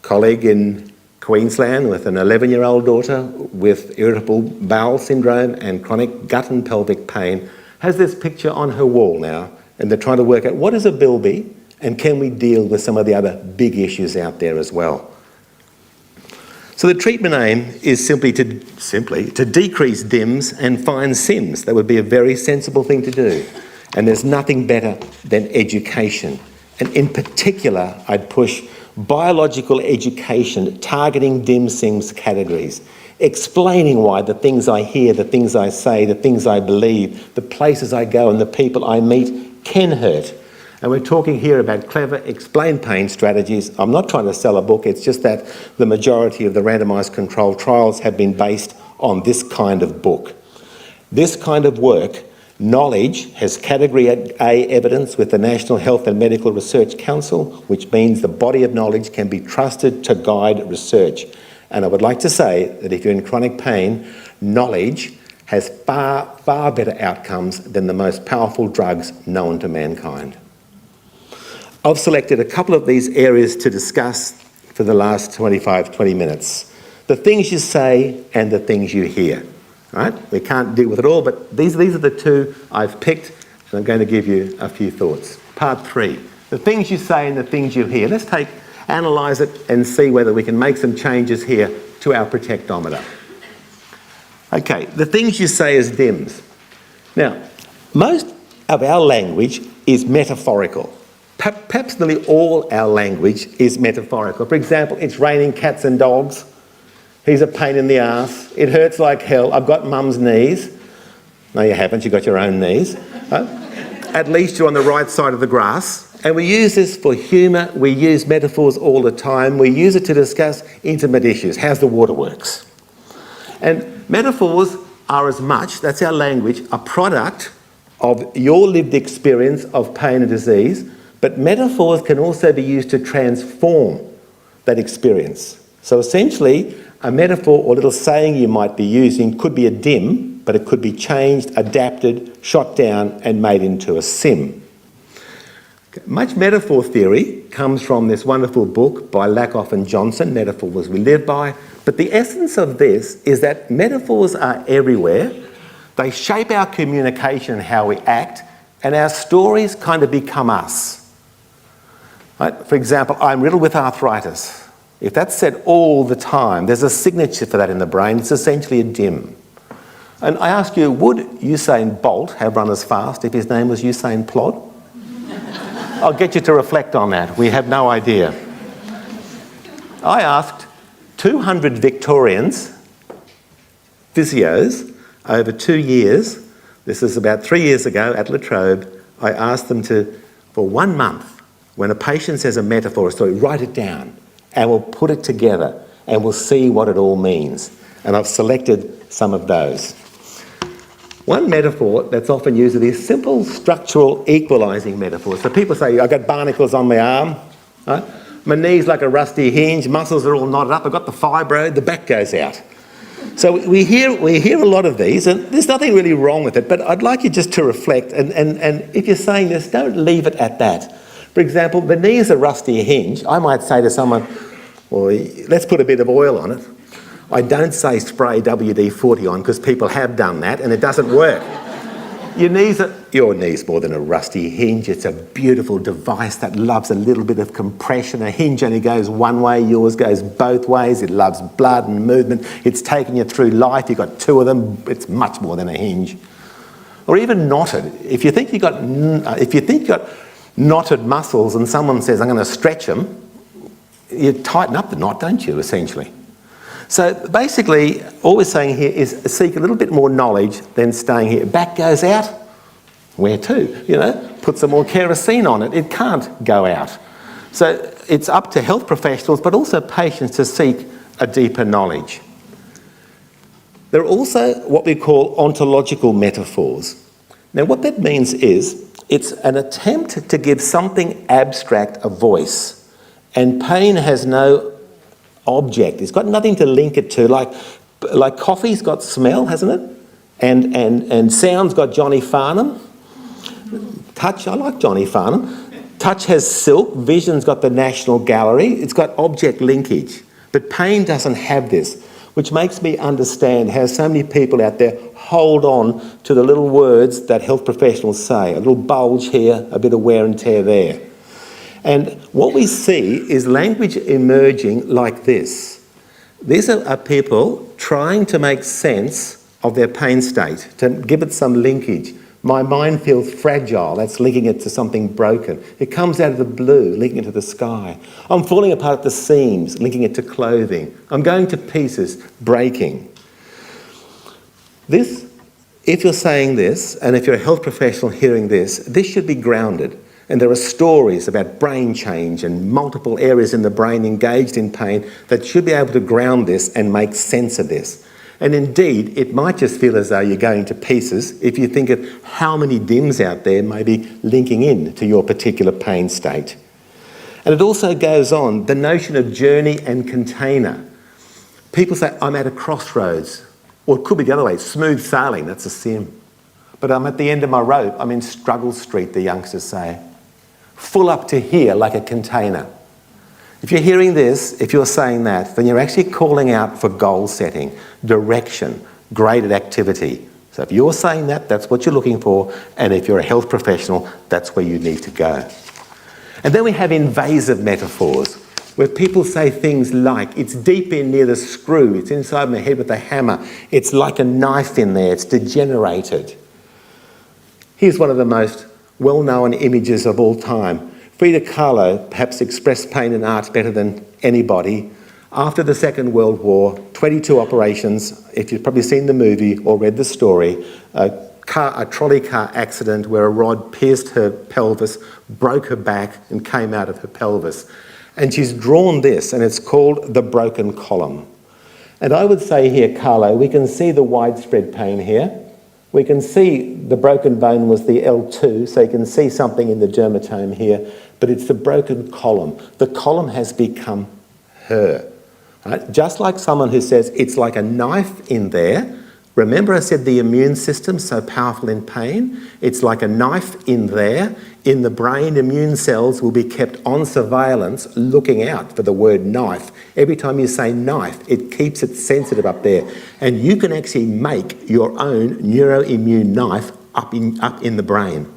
[SPEAKER 1] Colleague in Queensland with an 11-year-old daughter with irritable bowel syndrome and chronic gut and pelvic pain has this picture on her wall now, and they're trying to work out what is a bilby and can we deal with some of the other big issues out there as well. So the treatment aim is simply to decrease DIMS and find SIMS. That would be a very sensible thing to do. And there's nothing better than education. And in particular, I'd push biological education targeting DIMS, SIMS categories, explaining why the things I hear, the things I say, the things I believe, the places I go and the people I meet can hurt. And we're talking here about clever explain pain strategies. I'm not trying to sell a book, it's just that the majority of the randomised controlled trials have been based on this kind of book. This kind of work, knowledge, has Category A evidence with the National Health and Medical Research Council, which means the body of knowledge can be trusted to guide research. And I would like to say that if you're in chronic pain, knowledge has far, far better outcomes than the most powerful drugs known to mankind. I've selected a couple of these areas to discuss for the last 20 minutes. The things you say and the things you hear. Right? We can't deal with it all, but these are the two I've picked, and I'm going to give you a few thoughts. Part 3, the things you say and the things you hear. Let's analyse it and see whether we can make some changes here to our protectometer. Okay, the things you say is DIMS. Now, most of our language is metaphorical. Perhaps nearly all our language is metaphorical. For example, it's raining cats and dogs. He's a pain in the ass. It hurts like hell. I've got mum's knees. No, you haven't. You've got your own knees. At least you're on the right side of the grass. And we use this for humour. We use metaphors all the time. We use it to discuss intimate issues. How's the waterworks? And metaphors are as much, that's our language, a product of your lived experience of pain and disease, but metaphors can also be used to transform that experience. So essentially, a metaphor or little saying you might be using could be a DIM, but it could be changed, adapted, shot down and made into a SIM. Much metaphor theory comes from this wonderful book by Lakoff and Johnson, Metaphors We Live By. But the essence of this is that metaphors are everywhere. They shape our communication and how we act, and our stories kind of become us. Right? For example, I'm riddled with arthritis. If that's said all the time, there's a signature for that in the brain. It's essentially a DIM. And I ask you, would Usain Bolt have run as fast if his name was Usain Plod? I'll get you to reflect on that. We have no idea. I asked 200 Victorians, physios, over 2 years, this is about 3 years ago at La Trobe, I asked them to, for 1 month, when a patient says a metaphor or story, write it down and we'll put it together and we'll see what it all means. And I've selected some of those. One metaphor that's often used are these simple structural equalising metaphors. So people say, I've got barnacles on my arm, right? My knee's like a rusty hinge, muscles are all knotted up, I've got the fibro, the back goes out. So we hear a lot of these, and there's nothing really wrong with it, but I'd like you just to reflect, and if you're saying this, don't leave it at that. For example, the knee is a rusty hinge. I might say to someone, well, let's put a bit of oil on it. I don't say spray WD-40 on because people have done that and it doesn't work. Your knee's more than a rusty hinge. It's a beautiful device that loves a little bit of compression. A hinge only goes one way, yours goes both ways. It loves blood and movement. It's taken you through life. You've got 2 of them. It's much more than a hinge. Or even knotted. If you think you've got knotted muscles and someone says, I'm going to stretch them, you tighten up the knot, don't you, essentially? So basically, all we're saying here is seek a little bit more knowledge than staying here. Back goes out, where to? You know, put some more kerosene on it. It can't go out. So it's up to health professionals, but also patients to seek a deeper knowledge. There are also what we call ontological metaphors. Now, what that means is it's an attempt to give something abstract a voice, and pain has no object. It's got nothing to link it to. Like coffee's got smell, hasn't it? And sound's got Johnny Farnham. Touch, I like Johnny Farnham. Touch has silk. Vision's got the National Gallery. It's got object linkage. But pain doesn't have this, which makes me understand how so many people out there hold on to the little words that health professionals say. A little bulge here, a bit of wear and tear there. And what we see is language emerging like this. These are people trying to make sense of their pain state, to give it some linkage. My mind feels fragile, that's linking it to something broken. It comes out of the blue, linking it to the sky. I'm falling apart at the seams, linking it to clothing. I'm going to pieces, breaking. This, if you're saying this, and if you're a health professional hearing this should be grounded. And there are stories about brain change and multiple areas in the brain engaged in pain that should be able to ground this and make sense of this. And indeed, it might just feel as though you're going to pieces if you think of how many DIMs out there may be linking in to your particular pain state. And it also goes on, the notion of journey and container. People say, I'm at a crossroads. Or it could be the other way, smooth sailing, that's a sim. But I'm at the end of my rope, I'm in struggle street, the youngsters say. Full up to here like a container. If you're hearing this, if you're saying that, then you're actually calling out for goal setting, direction, graded activity. So if you're saying that, that's what you're looking for, and if you're a health professional, that's where you need to go. And then we have invasive metaphors, where people say things like, it's deep in near the screw, it's inside my head with a hammer, it's like a knife in there, it's degenerated. Here's one of the most well-known images of all time. Frida Kahlo perhaps expressed pain in art better than anybody. After the Second World War, 22 operations, if you've probably seen the movie or read the story, a trolley car accident where a rod pierced her pelvis, broke her back and came out of her pelvis. And she's drawn this, and it's called the broken column. And I would say here, Carlo, we can see the widespread pain here. We can see the broken bone was the L2, so you can see something in the dermatome here, but it's the broken column. The column has become her. Right? Just like someone who says it's like a knife in there. Remember I said the immune system's so powerful in pain? It's like a knife in there. In the brain, immune cells will be kept on surveillance, looking out for the word knife. Every time you say knife, it keeps it sensitive up there. And you can actually make your own neuroimmune knife up in the brain.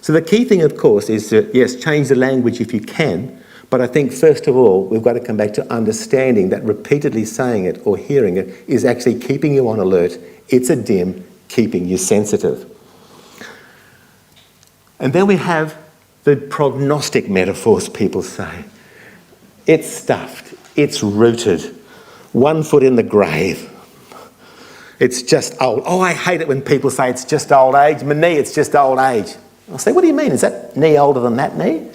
[SPEAKER 1] So the key thing, of course, is to, yes, change the language if you can, but I think first of all, we've got to come back to understanding that repeatedly saying it or hearing it is actually keeping you on alert. It's a DIM, keeping you sensitive. And then we have the prognostic metaphors people say. It's stuffed, it's rooted, 1 foot in the grave. It's just old. Oh, I hate it when people say it's just old age. My knee, it's just old age. I'll say, what do you mean? Is that knee older than that knee?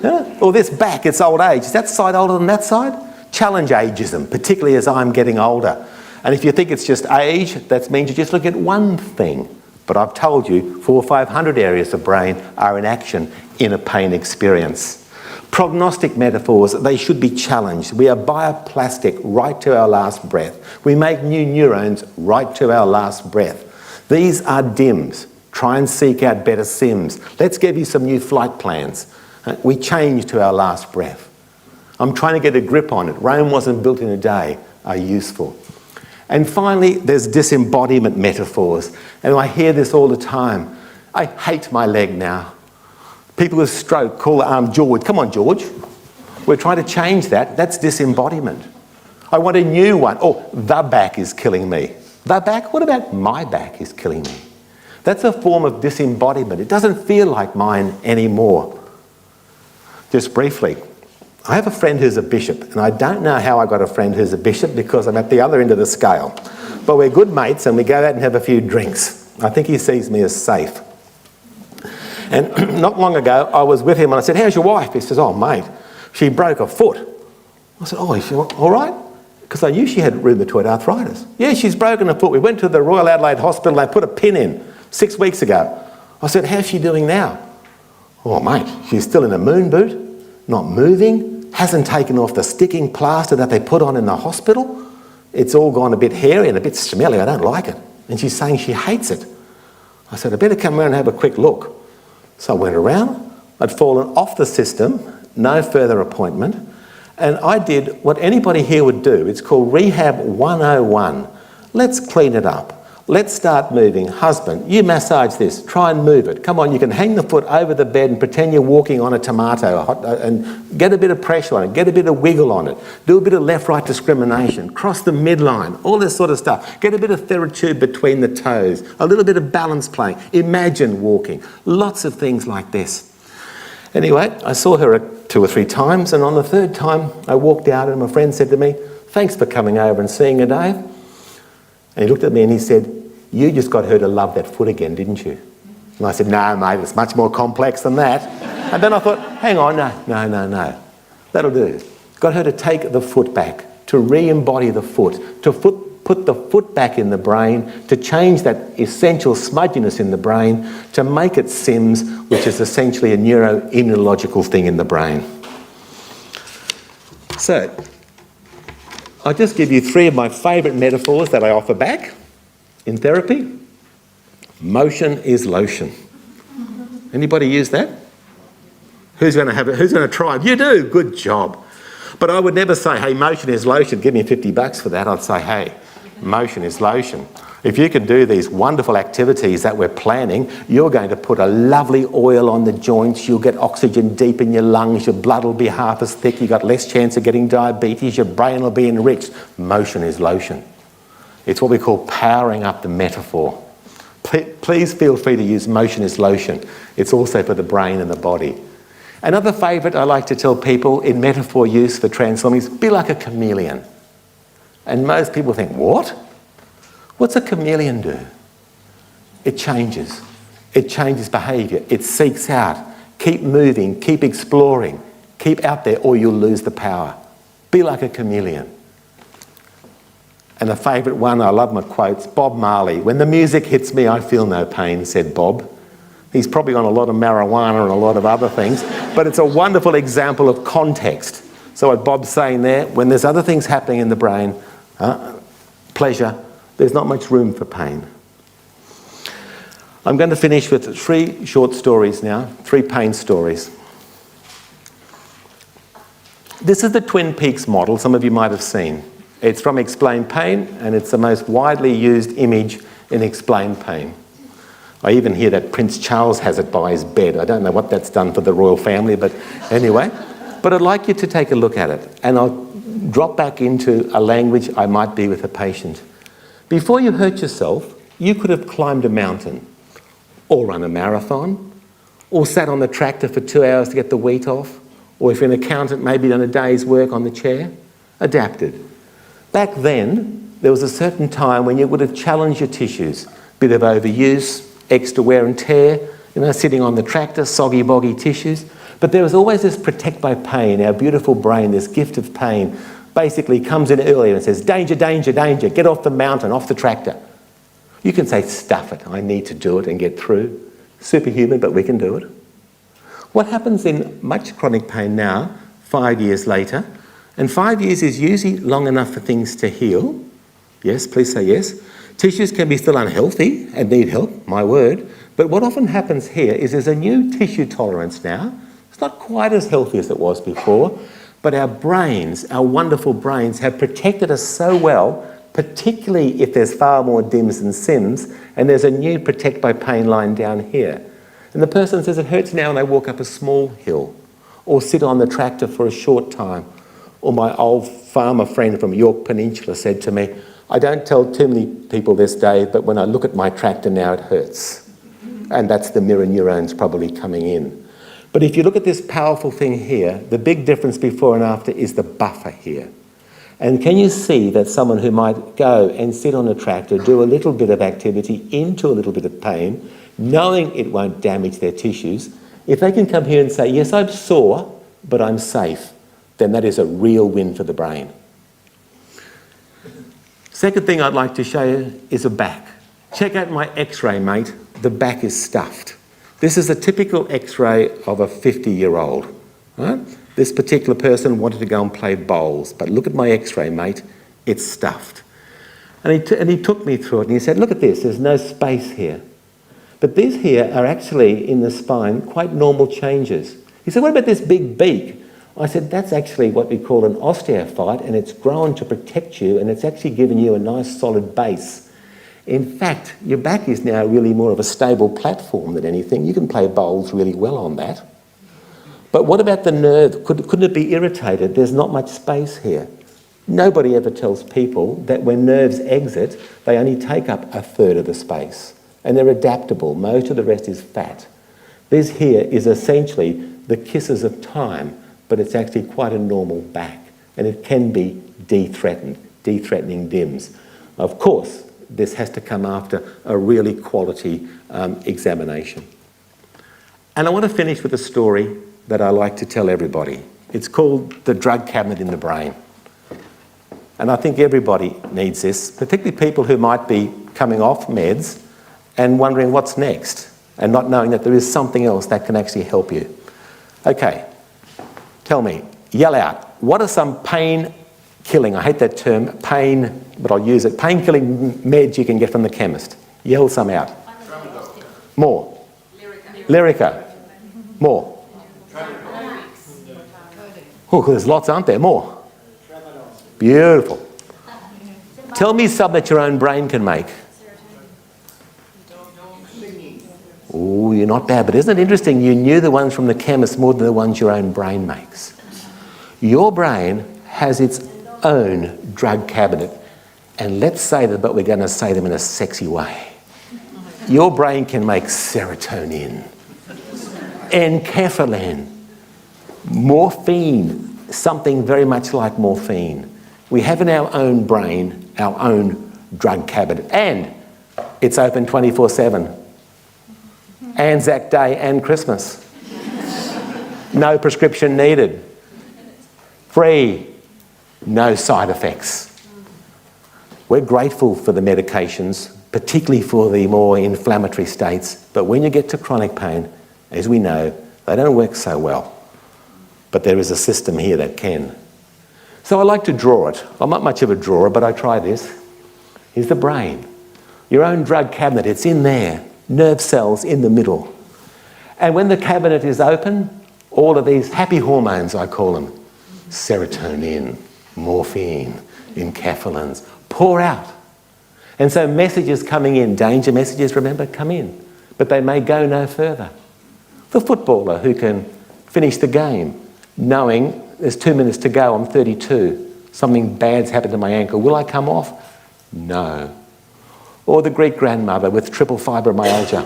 [SPEAKER 1] Yeah? Or this back, it's old age. Is that side older than that side? Challenge ageism, particularly as I'm getting older. And if you think it's just age, that means you just look at one thing. But I've told you 400 or 500 areas of brain are in action in a pain experience. Prognostic metaphors, they should be challenged. We are bioplastic right to our last breath. We make new neurons right to our last breath. These are DIMs. Try and seek out better SIMs. Let's give you some new flight plans. We change to our last breath. I'm trying to get a grip on it. Rome wasn't built in a day, are useful. And finally, there's disembodiment metaphors. And I hear this all the time. I hate my leg now. People with stroke call the arm George. Come on, George. We're trying to change that. That's disembodiment. I want a new one. Oh, the back is killing me. The back? What about my back is killing me? That's a form of disembodiment. It doesn't feel like mine anymore. Just briefly, I have a friend who's a bishop, and I don't know how I got a friend who's a bishop because I'm at the other end of the scale. But we're good mates and we go out and have a few drinks. I think he sees me as safe. And not long ago, I was with him and I said, how's your wife? He says, oh, mate, she broke a foot. I said, oh, is she all right? because I knew she had rheumatoid arthritis. Yeah, she's broken her foot. We went to the Royal Adelaide Hospital. They put a pin in 6 weeks ago. I said, how's she doing now? Oh, mate, she's still in a moon boot, not moving, hasn't taken off the sticking plaster that they put on in the hospital. It's all gone a bit hairy and a bit smelly. I don't like it. And she's saying she hates it. I said, I better come around and have a quick look. So I went around. I'd fallen off the system, no further appointment. And I did what anybody here would do. It's called Rehab 101. Let's clean it up. Let's start moving. Husband, you massage this. Try and move it. Come on, you can hang the foot over the bed and pretend you're walking on a tomato and get a bit of pressure on it, get a bit of wiggle on it, do a bit of left-right discrimination, cross the midline, all this sort of stuff. Get a bit of therapeutic between the toes, a little bit of balance playing. Imagine walking. Lots of things like this. Anyway, I saw her 2 or 3 times, and on the 3rd time I walked out and my friend said to me, thanks for coming over and seeing her, Dave. And he looked at me and he said, you just got her to love that foot again, didn't you? And I said, no, mate, it's much more complex than that. And then I thought, hang on, no. That'll do. Got her to take the foot back, to re-embody the foot, to put the foot back in the brain, to change that essential smudginess in the brain, to make it SIMS, which is essentially a neuroimmunological thing in the brain. So, I'll just give you 3 of my favourite metaphors that I offer back in therapy. Motion is lotion. Anybody use that? Who's going to have it? Who's going to try it? You do. Good job. But I would never say, hey, motion is lotion. Give me $50 for that. I'd say, hey, motion is lotion. If you can do these wonderful activities that we're planning, you're going to put a lovely oil on the joints, you'll get oxygen deep in your lungs, your blood will be half as thick, you've got less chance of getting diabetes, your brain will be enriched. Motion is lotion. It's what we call powering up the metaphor. Please feel free to use motion is lotion. It's also for the brain and the body. Another favourite I like to tell people in metaphor use for transforming is be like a chameleon. And most people think, what? What's a chameleon do? It changes. It changes behaviour. It seeks out. Keep moving, keep exploring, keep out there or you'll lose the power. Be like a chameleon. And a favourite one, I love my quotes, Bob Marley. When the music hits me, I feel no pain, said Bob. He's probably on a lot of marijuana and a lot of other things, but it's a wonderful example of context. So what Bob's saying there, when there's other things happening in the brain, pleasure, there's not much room for pain. I'm going to finish with 3 short stories now, 3 pain stories. This is the Twin Peaks model, some of you might have seen. It's from Explain Pain, and it's the most widely used image in Explain Pain. I even hear that Prince Charles has it by his bed. I don't know what that's done for the royal family, but anyway. But I'd like you to take a look at it, and I'll drop back into a language I might be with a patient. Before you hurt yourself, you could have climbed a mountain, or run a marathon, or sat on the tractor for 2 hours to get the wheat off, or if you're an accountant, maybe done a day's work on the chair. Adapted. Back then, there was a certain time when you would have challenged your tissues. Bit of overuse, extra wear and tear, sitting on the tractor, soggy, boggy tissues. But there was always this protect by pain, our beautiful brain, this gift of pain, basically comes in earlier and says, danger, danger, danger, get off the mountain, off the tractor. You can say, stuff it, I need to do it and get through. Superhuman, but we can do it. What happens in much chronic pain now, 5 years later, and 5 years is usually long enough for things to heal. Yes, please say yes. Tissues can be still unhealthy and need help, my word. But what often happens here is there's a new tissue tolerance now. It's not quite as healthy as it was before, but our brains, our wonderful brains, have protected us so well, particularly if there's far more DIMS than SIMS, and there's a new protect by pain line down here. And the person says, it hurts now when I walk up a small hill, or sit on the tractor for a short time. Or my old farmer friend from York Peninsula said to me, I don't tell too many people this day, but when I look at my tractor now, it hurts. And that's the mirror neurons probably coming in. But if you look at this powerful thing here, the big difference before and after is the buffer here. And can you see that someone who might go and sit on a tractor, do a little bit of activity into a little bit of pain, knowing it won't damage their tissues, if they can come here and say, yes, I'm sore, but I'm safe, then that is a real win for the brain. Second thing I'd like to show you is a back. Check out my x-ray, mate. The back is stuffed. This is a typical x-ray of a 50-year-old. Right? This particular person wanted to go and play bowls, but look at my x-ray, mate. It's stuffed. And he took me through it and he said, look at this, there's no space here. But these here are actually, in the spine, quite normal changes. He said, what about this big beak? I said, that's actually what we call an osteophyte, and it's grown to protect you, and it's actually given you a nice solid base. In fact, your back is now really more of a stable platform than anything. You can play bowls really well on that. But what about the nerve? Couldn't it be irritated? There's not much space here. Nobody ever tells people that when nerves exit, they only take up a third of the space. And they're adaptable. Most of the rest is fat. This here is essentially the kisses of time, but it's actually quite a normal back. And it can be de-threatening DIMS. Of course, this has to come after a really quality examination. And I want to finish with a story that I like to tell everybody. It's called The Drug Cabinet in the Brain. And I think everybody needs this, particularly people who might be coming off meds and wondering what's next and not knowing that there is something else that can actually help you. Okay, tell me, yell out, what are some pain-killing, I hate that term, pain, but I'll use it, pain-killing meds you can get from the chemist? Yell some out. More. Lyrica. More. Oh, there's lots, aren't there? More. Beautiful. Tell me some that your own brain can make. Oh, you're not bad, but isn't it interesting? You knew the ones from the chemist more than the ones your own brain makes. Your brain has its own drug cabinet, and let's say that, but we're going to say them in a sexy way. Your brain can make serotonin, enkephalin, morphine, something very much like morphine. We have in our own brain our own drug cabinet, and it's open 24/7. Anzac Day and Christmas. No prescription needed. Free. No side effects. We're grateful for the medications, particularly for the more inflammatory states, but when you get to chronic pain, as we know, they don't work so well. But there is a system here that can. So I like to draw it. I'm not much of a drawer, but I try this. Here's the brain. Your own drug cabinet, it's in there. Nerve cells in the middle. And when the cabinet is open, all of these happy hormones, I call them, serotonin, morphine, enkephalins, pour out. And so messages coming in, danger messages, remember, come in. But they may go no further. The footballer who can finish the game, knowing there's 2 minutes to go, I'm 32, something bad's happened to my ankle, will I come off? No. Or the Greek grandmother with triple fibromyalgia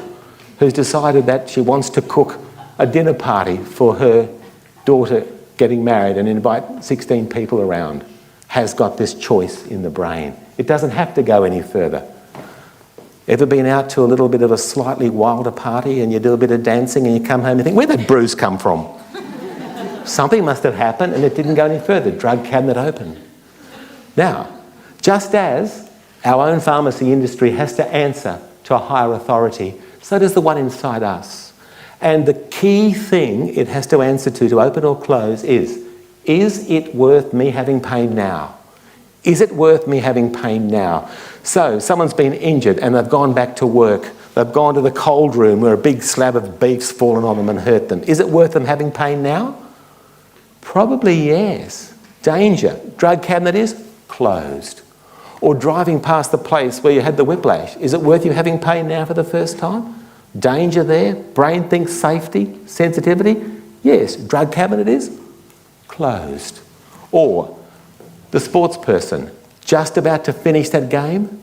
[SPEAKER 1] who's decided that she wants to cook a dinner party for her daughter getting married and invite 16 people around, has got this choice in the brain. It doesn't have to go any further. Ever been out to a little bit of a slightly wilder party and you do a bit of dancing and you come home and think, where'd that bruise come from? Something must have happened and it didn't go any further. Drug cabinet open. Now, just as our own pharmacy industry has to answer to a higher authority, so does the one inside us. And the key thing it has to answer to open or close is it worth me having pain now? Is it worth me having pain now? So someone's been injured and they've gone back to work. They've gone to the cold room where a big slab of beef's fallen on them and hurt them. Is it worth them having pain now? Probably yes. Danger. Drug cabinet is closed. Or driving past the place where you had the whiplash. Is it worth you having pain now for the first time? Danger there. Brain thinks safety, sensitivity. Yes. Drug cabinet is closed. Or the sports person just about to finish that game,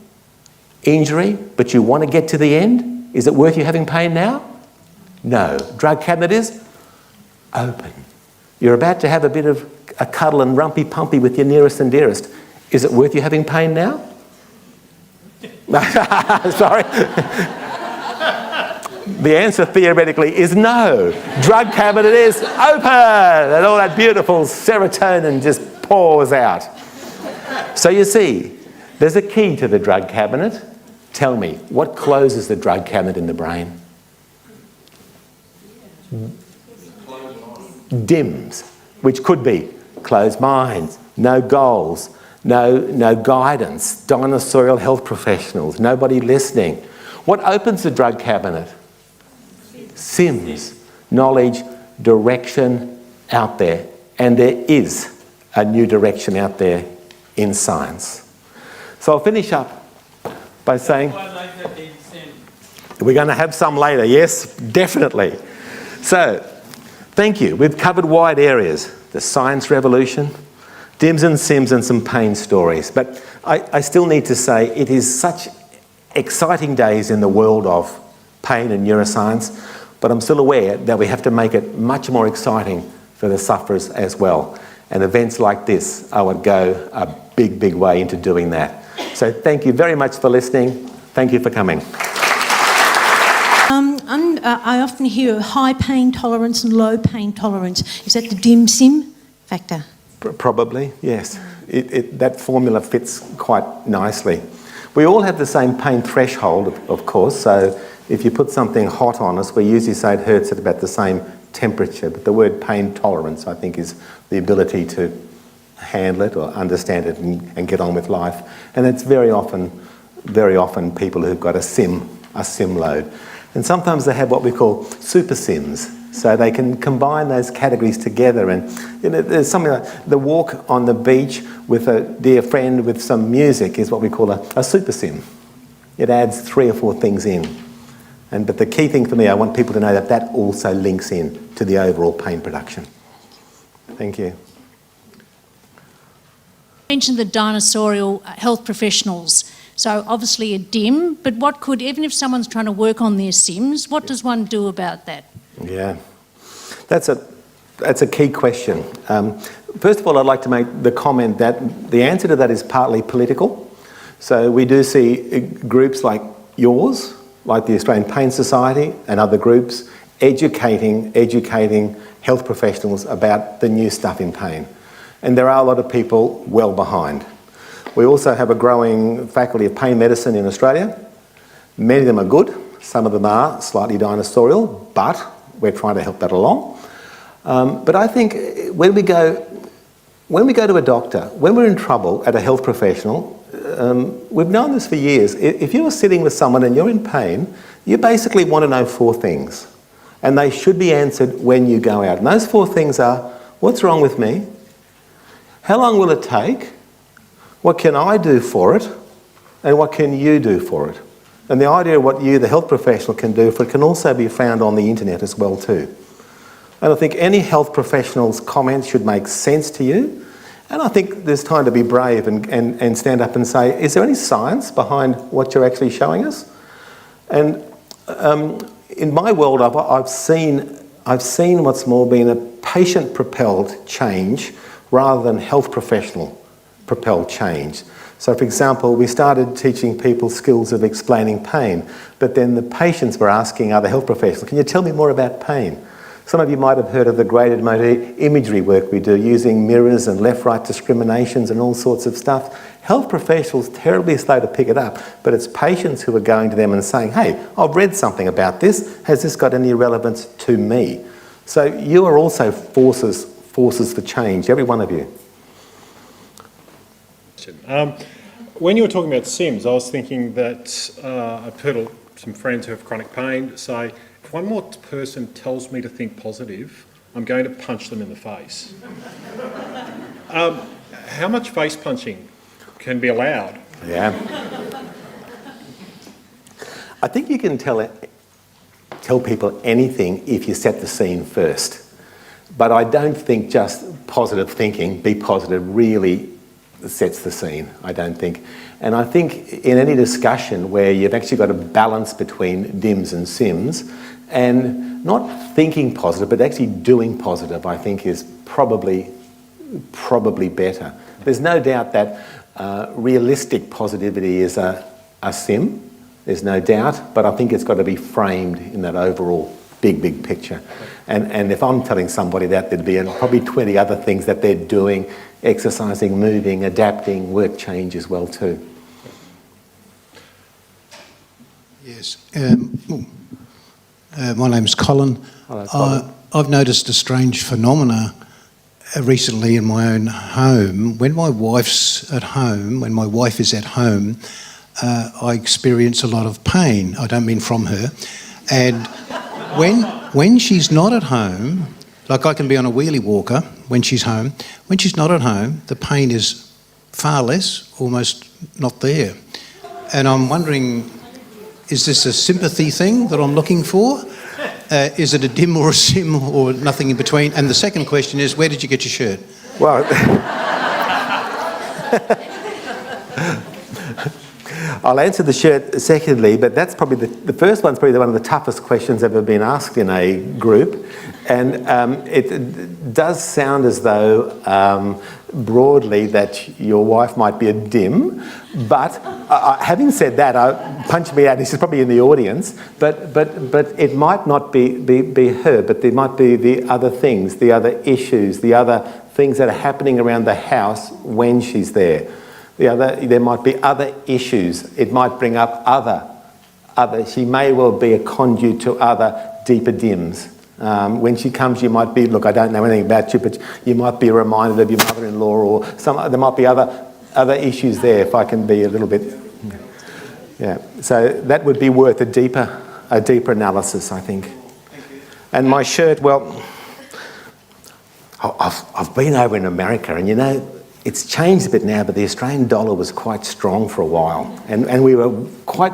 [SPEAKER 1] injury, but you want to get to the end. Is it worth you having pain now? No. Drug cabinet is open. You're about to have a bit of a cuddle and rumpy-pumpy with your nearest and dearest. Is it worth you having pain now? Sorry. The answer theoretically is no. Drug cabinet is open and all that beautiful serotonin just pours out. So you see, There's a key to the drug cabinet. Tell me, what closes the drug cabinet in the brain? DIMS, which could be closed minds, no goals, no guidance, dinosaurial health professionals, nobody listening. What opens the drug cabinet? SIMS, knowledge, direction out there. And there is a new direction out there in science. So I'll finish up by saying, we're going to have some later, yes, definitely. So, thank you. We've covered wide areas, the science revolution, DIMS and SIMS and some pain stories. But I still need to say it is such exciting days in the world of pain and neuroscience, but I'm still aware that we have to make it much more exciting for the sufferers as well. And events like this, I would go a big, big way into doing that. So thank you very much for listening. Thank you for coming.
[SPEAKER 2] I often hear high pain tolerance and low pain tolerance. Is that the DIM-SIM factor?
[SPEAKER 1] Probably, yes. That formula fits quite nicely. We all have the same pain threshold, of course, so if you put something hot on us, we usually say it hurts at about the same temperature, but the word pain tolerance, I think, is the ability to handle it or understand it and get on with life. And it's very often people who've got a SIM load. And sometimes they have what we call super SIMs, so they can combine those categories together. And there's something like the walk on the beach with a dear friend with some music is what we call a super SIM. It adds 3 or 4 things in. But the key thing for me, I want people to know that also links in to the overall pain production. Thank you.
[SPEAKER 3] You mentioned the dinosaurial health professionals. So obviously a DIM, but what could, even if someone's trying to work on their SIMs, what does one do about that?
[SPEAKER 1] Yeah, that's a key question. First of all, I'd like to make the comment that the answer to that is partly political. So we do see groups like yours, like the Australian Pain Society and other groups, educating health professionals about the new stuff in pain. And there are a lot of people well behind. We also have a growing faculty of pain medicine in Australia. Many of them are good, some of them are slightly dinosaurial, but we're trying to help that along. But I think when we go to a doctor, when we're in trouble at a health professional, we've known this for years. If you're sitting with someone and you're in pain, you basically want to know 4 things. And they should be answered when you go out. And those 4 things are, what's wrong with me? How long will it take? What can I do for it? And what can you do for it? And the idea of what you, the health professional, can do for it can also be found on the internet as well too. And I think any health professional's comments should make sense to you. And I think there's time to be brave and stand up and say, is there any science behind what you're actually showing us? And in my world, I've seen what's more been a patient-propelled change rather than health professional-propelled change. So, for example, we started teaching people skills of explaining pain, but then the patients were asking other health professionals, can you tell me more about pain? Some of you might have heard of the graded motor imagery work we do, using mirrors and left-right discriminations and all sorts of stuff. Health professionals terribly slow to pick it up, but it's patients who are going to them and saying, hey, I've read something about this. Has this got any relevance to me? So you are also forces for change, every one of you.
[SPEAKER 4] When you were talking about SIMS, I was thinking that I've heard some friends who have chronic pain say, if one more person tells me to think positive, I'm going to punch them in the face. How much face punching can be allowed?
[SPEAKER 1] Yeah. I think you can tell people anything if you set the scene first. But I don't think just positive thinking, be positive, really sets the scene, I don't think. And I think in any discussion where you've actually got a balance between DIMS and SIMS, and not thinking positive, but actually doing positive, I think is probably better. There's no doubt that realistic positivity is a SIM, there's no doubt, but I think it's got to be framed in that overall big picture. And if I'm telling somebody that, there'd be probably 20 other things that they're doing, exercising, moving, adapting, work change as well too.
[SPEAKER 5] Yes. My name's Colin.
[SPEAKER 1] Hello, Colin.
[SPEAKER 5] I've noticed a strange phenomena recently in my own home. When my wife's at home, when my wife is at home, I experience a lot of pain. I don't mean from her. And when she's not at home, like I can be on a wheelie walker when she's home. When she's not at home, the pain is far less, almost not there. And I'm wondering, is this a sympathy thing that I'm looking for? Is it a dim or a sim or nothing in between? And the second question is, where did you get your shirt?
[SPEAKER 1] Well, I'll answer the shirt secondly, but that's probably the first one's probably one of the toughest questions ever been asked in a group. And it does sound as though broadly that your wife might be a dim, but having said that, punch me out, this is probably in the audience, but it might not be her, but there might be the other things, the other issues, the other things that are happening around the house when she's there. There might be other issues. It might bring up other. She may well be a conduit to other deeper dims. When she comes, you might be, look, I don't know anything about you, but you might be reminded of your mother-in-law, or there might be other issues there. If I can be a little bit, yeah. So that would be worth a deeper analysis, I think. And my shirt, well, I've been over in America, and you know, it's changed a bit now, but the Australian dollar was quite strong for a while, and we were quite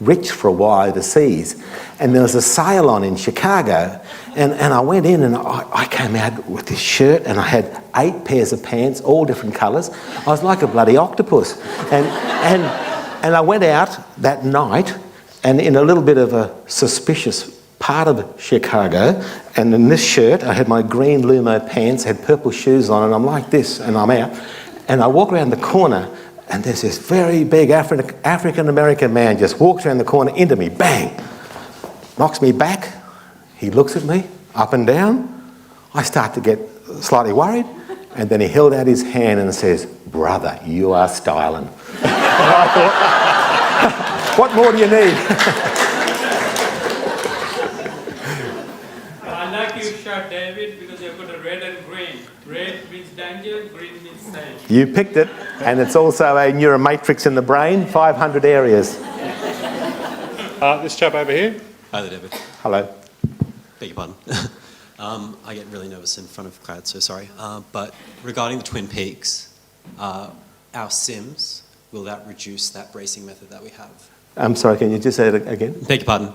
[SPEAKER 1] rich for a while overseas. And there was a sale on in Chicago, and I went in and I came out with this shirt, and I had 8 pairs of pants, all different colours. I was like a bloody octopus. And I went out that night, and in a little bit of a suspicious part of Chicago, and in this shirt, I had my green Lumo pants, had purple shoes on, and I'm like this, and I'm out. And I walk around the corner, and there's this very big African-American man just walks around the corner into me, bang, knocks me back. He looks at me, up and down. I start to get slightly worried, and then he held out his hand and says, "Brother, you are styling." And I thought, what more do you need?
[SPEAKER 6] I like your shirt, David, because you've got a red and green. Red means danger, green means safe.
[SPEAKER 1] You picked it, and it's also a neuromatrix in the brain, 500 areas.
[SPEAKER 4] This chap over here.
[SPEAKER 7] Hi there, David.
[SPEAKER 1] Hello.
[SPEAKER 7] Beg your pardon. I get really nervous in front of crowds, so sorry. But regarding the Twin Peaks, our sims, will that reduce that bracing method that we have?
[SPEAKER 1] I'm sorry, can you just say it again?
[SPEAKER 7] Beg your pardon.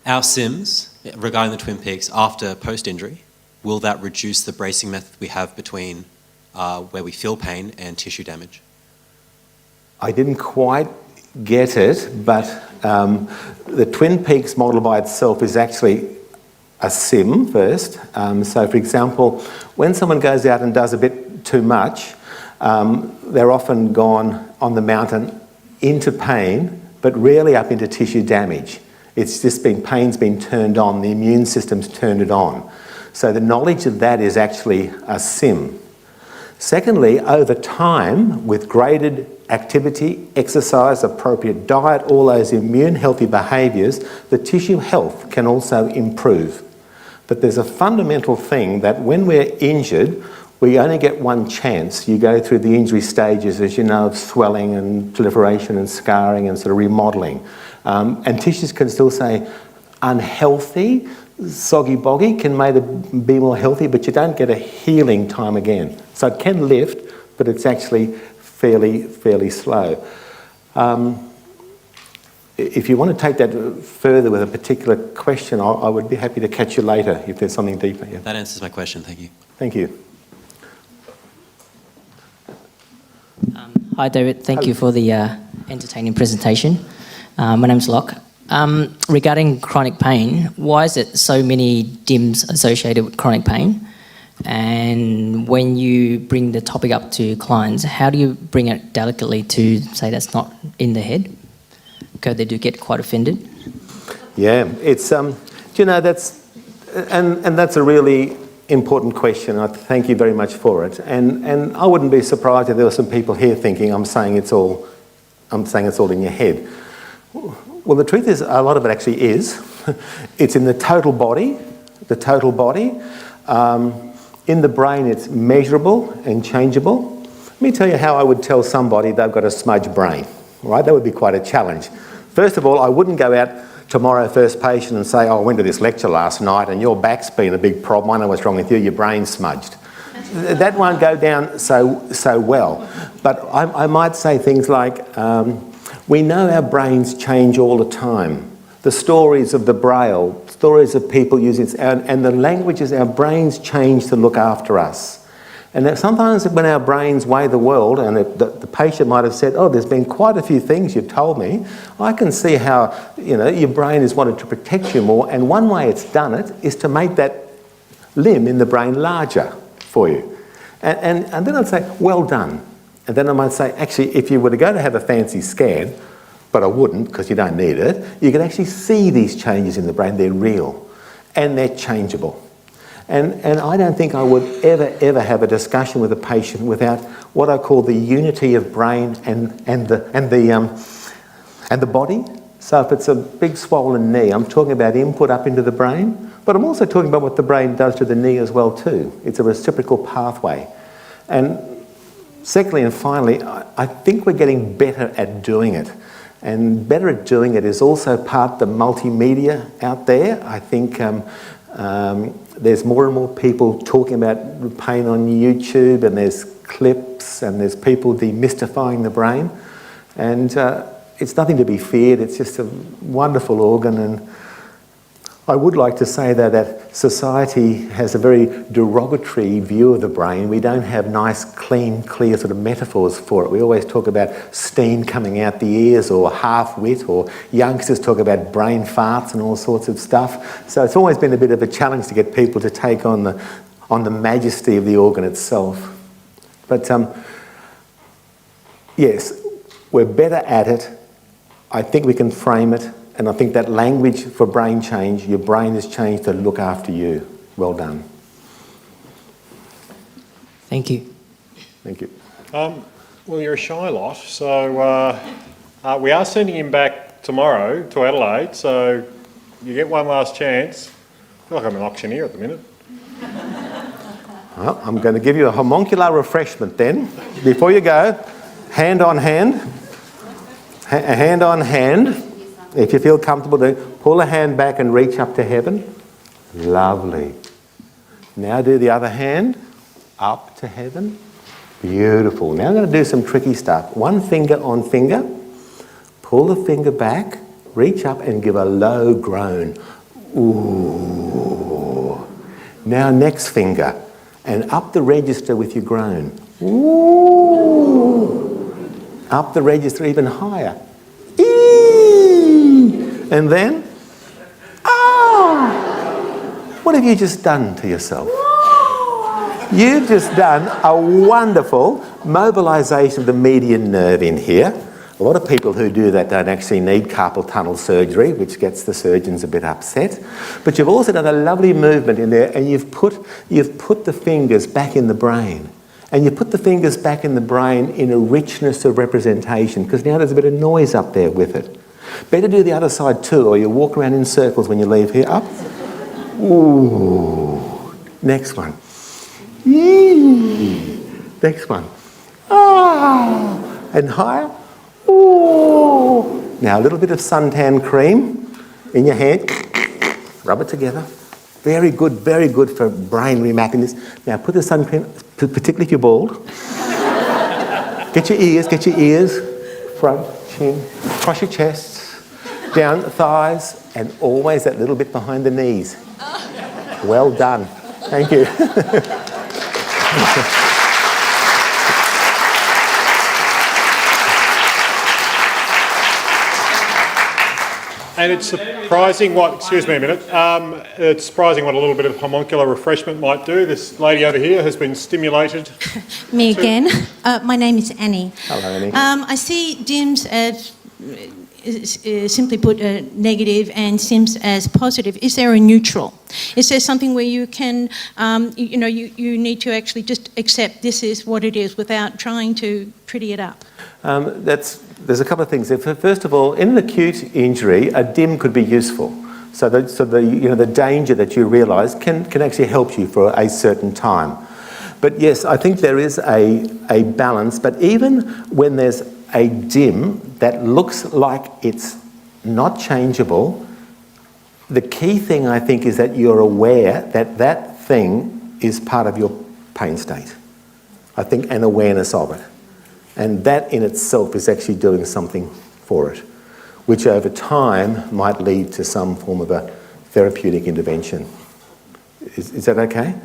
[SPEAKER 7] Our sims, regarding the Twin Peaks, after post-injury, will that reduce the bracing method we have between where we feel pain and tissue damage?
[SPEAKER 1] I didn't quite get it, but the Twin Peaks model by itself is actually a sim first. So, for example, when someone goes out and does a bit too much, they're often gone on the mountain into pain, but rarely up into tissue damage. It's just pain's been turned on, the immune system's turned it on. So the knowledge of that is actually a sim. Secondly, over time, with graded activity, exercise, appropriate diet, all those immune healthy behaviours, the tissue health can also improve. But there's a fundamental thing that when we're injured, we only get one chance. You go through the injury stages, as you know, of swelling and proliferation and scarring and sort of remodelling. And tissues can still say unhealthy, soggy boggy, can maybe be more healthy, but you don't get a healing time again. So it can lift, but it's actually fairly slow. If you want to take that further with a particular question, I would be happy to catch you later if there's something deeper. Yeah.
[SPEAKER 7] That answers my question, thank you.
[SPEAKER 1] Thank you.
[SPEAKER 8] Hi David, thank you for the entertaining presentation. My name's Locke. Regarding chronic pain, why is it so many DIMS associated with chronic pain? And when you bring the topic up to clients, how do you bring it delicately to say that's not in the head? Because they do get quite offended.
[SPEAKER 1] Yeah, it's you know, that's a really important question. I thank you very much for it. And I wouldn't be surprised if there were some people here thinking I'm saying it's all in your head. Well, the truth is, a lot of it actually is. It's in the total body. The total body. In the brain, it's measurable and changeable. Let me tell you how I would tell somebody they've got a smudge brain. Right? That would be quite a challenge. First of all, I wouldn't go out tomorrow, first patient, and say, oh, I went to this lecture last night and your back's been a big problem. I know what's wrong with you. Your brain's smudged. That won't go down so well. But I might say things like, we know our brains change all the time. The stories of the Braille, stories of people using it, and the languages, our brains change to look after us. And that sometimes when our brains weigh the world, and the patient might have said, oh, there's been quite a few things you've told me, I can see how, your brain has wanted to protect you more, and one way it's done it is to make that limb in the brain larger for you. And then I'd say, well done. And then I might say, actually, if you were to go to have a fancy scan, but I wouldn't because you don't need it, you can actually see these changes in the brain. They're real and they're changeable. And I don't think I would ever have a discussion with a patient without what I call the unity of brain and the body. So if it's a big swollen knee, I'm talking about input up into the brain, but I'm also talking about what the brain does to the knee as well too. It's a reciprocal pathway. And secondly and finally, I think we're getting better at doing it. And better at doing it is also part the multimedia out there. I think there's more and more people talking about pain on YouTube, and there's clips, and there's people demystifying the brain. And it's nothing to be feared. It's just a wonderful organ. And I would like to say that society has a very derogatory view of the brain. We don't have nice, clean, clear sort of metaphors for it. We always talk about steam coming out the ears, or half-wit, or youngsters talk about brain farts and all sorts of stuff. So it's always been a bit of a challenge to get people to take on the majesty of the organ itself. But yes, we're better at it. I think we can frame it. And I think that language for brain change, your brain has changed to look after you. Well done.
[SPEAKER 8] Thank you.
[SPEAKER 1] Thank you.
[SPEAKER 4] Well, you're a shy lot, so we are sending him back tomorrow to Adelaide, so you get one last chance. I feel like I'm an auctioneer at the minute.
[SPEAKER 1] Well, I'm going to give you a homuncular refreshment then. Before you go, hand on hand. Hand on hand. If you feel comfortable, pull a hand back and reach up to heaven. Lovely. Now do the other hand, up to heaven. Beautiful. Now I'm going to do some tricky stuff. One finger on finger. Pull the finger back, reach up and give a low groan. Ooh. Now next finger, and up the register with your groan. Ooh. Up the register even higher. And then, what have you just done to yourself? You've just done a wonderful mobilisation of the median nerve in here. A lot of people who do that don't actually need carpal tunnel surgery, which gets the surgeons a bit upset. But you've also done a lovely movement in there, and you've put the fingers back in the brain. And you put the fingers back in the brain in a richness of representation, because now there's a bit of noise up there with it. Better do the other side too, or you walk around in circles when you leave here. Up. Ooh. Next one. Yee. Next one. Ah. And higher. Ooh. Now a little bit of suntan cream in your hand. Rub it together. Very good for brain remapping this. Now put the sun cream, particularly if you're bald. Get your ears. Front, chin, cross your chest. Down the thighs, and always that little bit behind the knees. Well done. Thank you.
[SPEAKER 4] And it's surprising what, excuse me a minute, it's surprising what a little bit of homuncular refreshment might do. This lady over here has been stimulated.
[SPEAKER 2] Me again. My name is Annie.
[SPEAKER 1] Hello, Annie.
[SPEAKER 2] I see DIMS as, simply put, negative and SIMS as positive. Is there a neutral? Is there something where you can, you need to actually just accept this is what it is without trying to pretty it up?
[SPEAKER 1] That's there's a couple of things. First of all, in an acute injury, a DIM could be useful. So the danger that you realise can actually help you for a certain time. But yes, I think there is a balance. But even when there's a DIM that looks like it's not changeable, the key thing I think is that you're aware that that thing is part of your pain state. I think an awareness of it. And that in itself is actually doing something for it, which over time might lead to some form of a therapeutic intervention. Is that okay?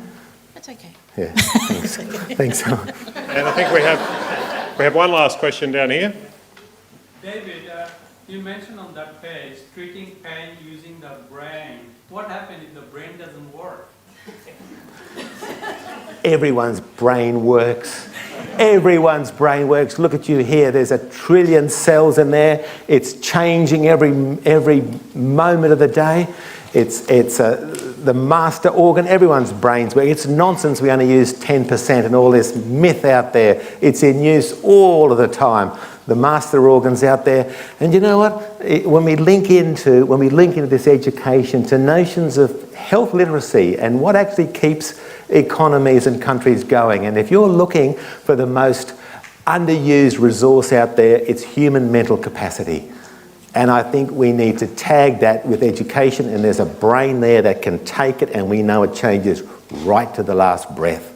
[SPEAKER 2] That's okay.
[SPEAKER 1] Yeah, thanks. Thanks, Helen.
[SPEAKER 4] And I think we have one last question down here.
[SPEAKER 6] David, you mentioned on that page, treating pain using the brain. What happens if the brain doesn't work?
[SPEAKER 1] Everyone's brain works. Everyone's brain works. Look at you here. There's 1 trillion cells in there. It's changing every moment of the day. It's the master organ. Everyone's brains work. It's nonsense we only use 10% and all this myth out there. It's in use all of the time. The master organs out there. And you know what? When we link into this education to notions of health literacy and what actually keeps economies and countries going, and if you're looking for the most underused resource out there, it's human mental capacity. And I think we need to tag that with education, and there's a brain there that can take it, and we know it changes right to the last breath.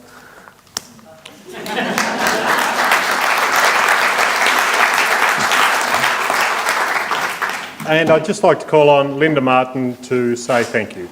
[SPEAKER 4] And I'd just like to call on Linda Martin to say thank you.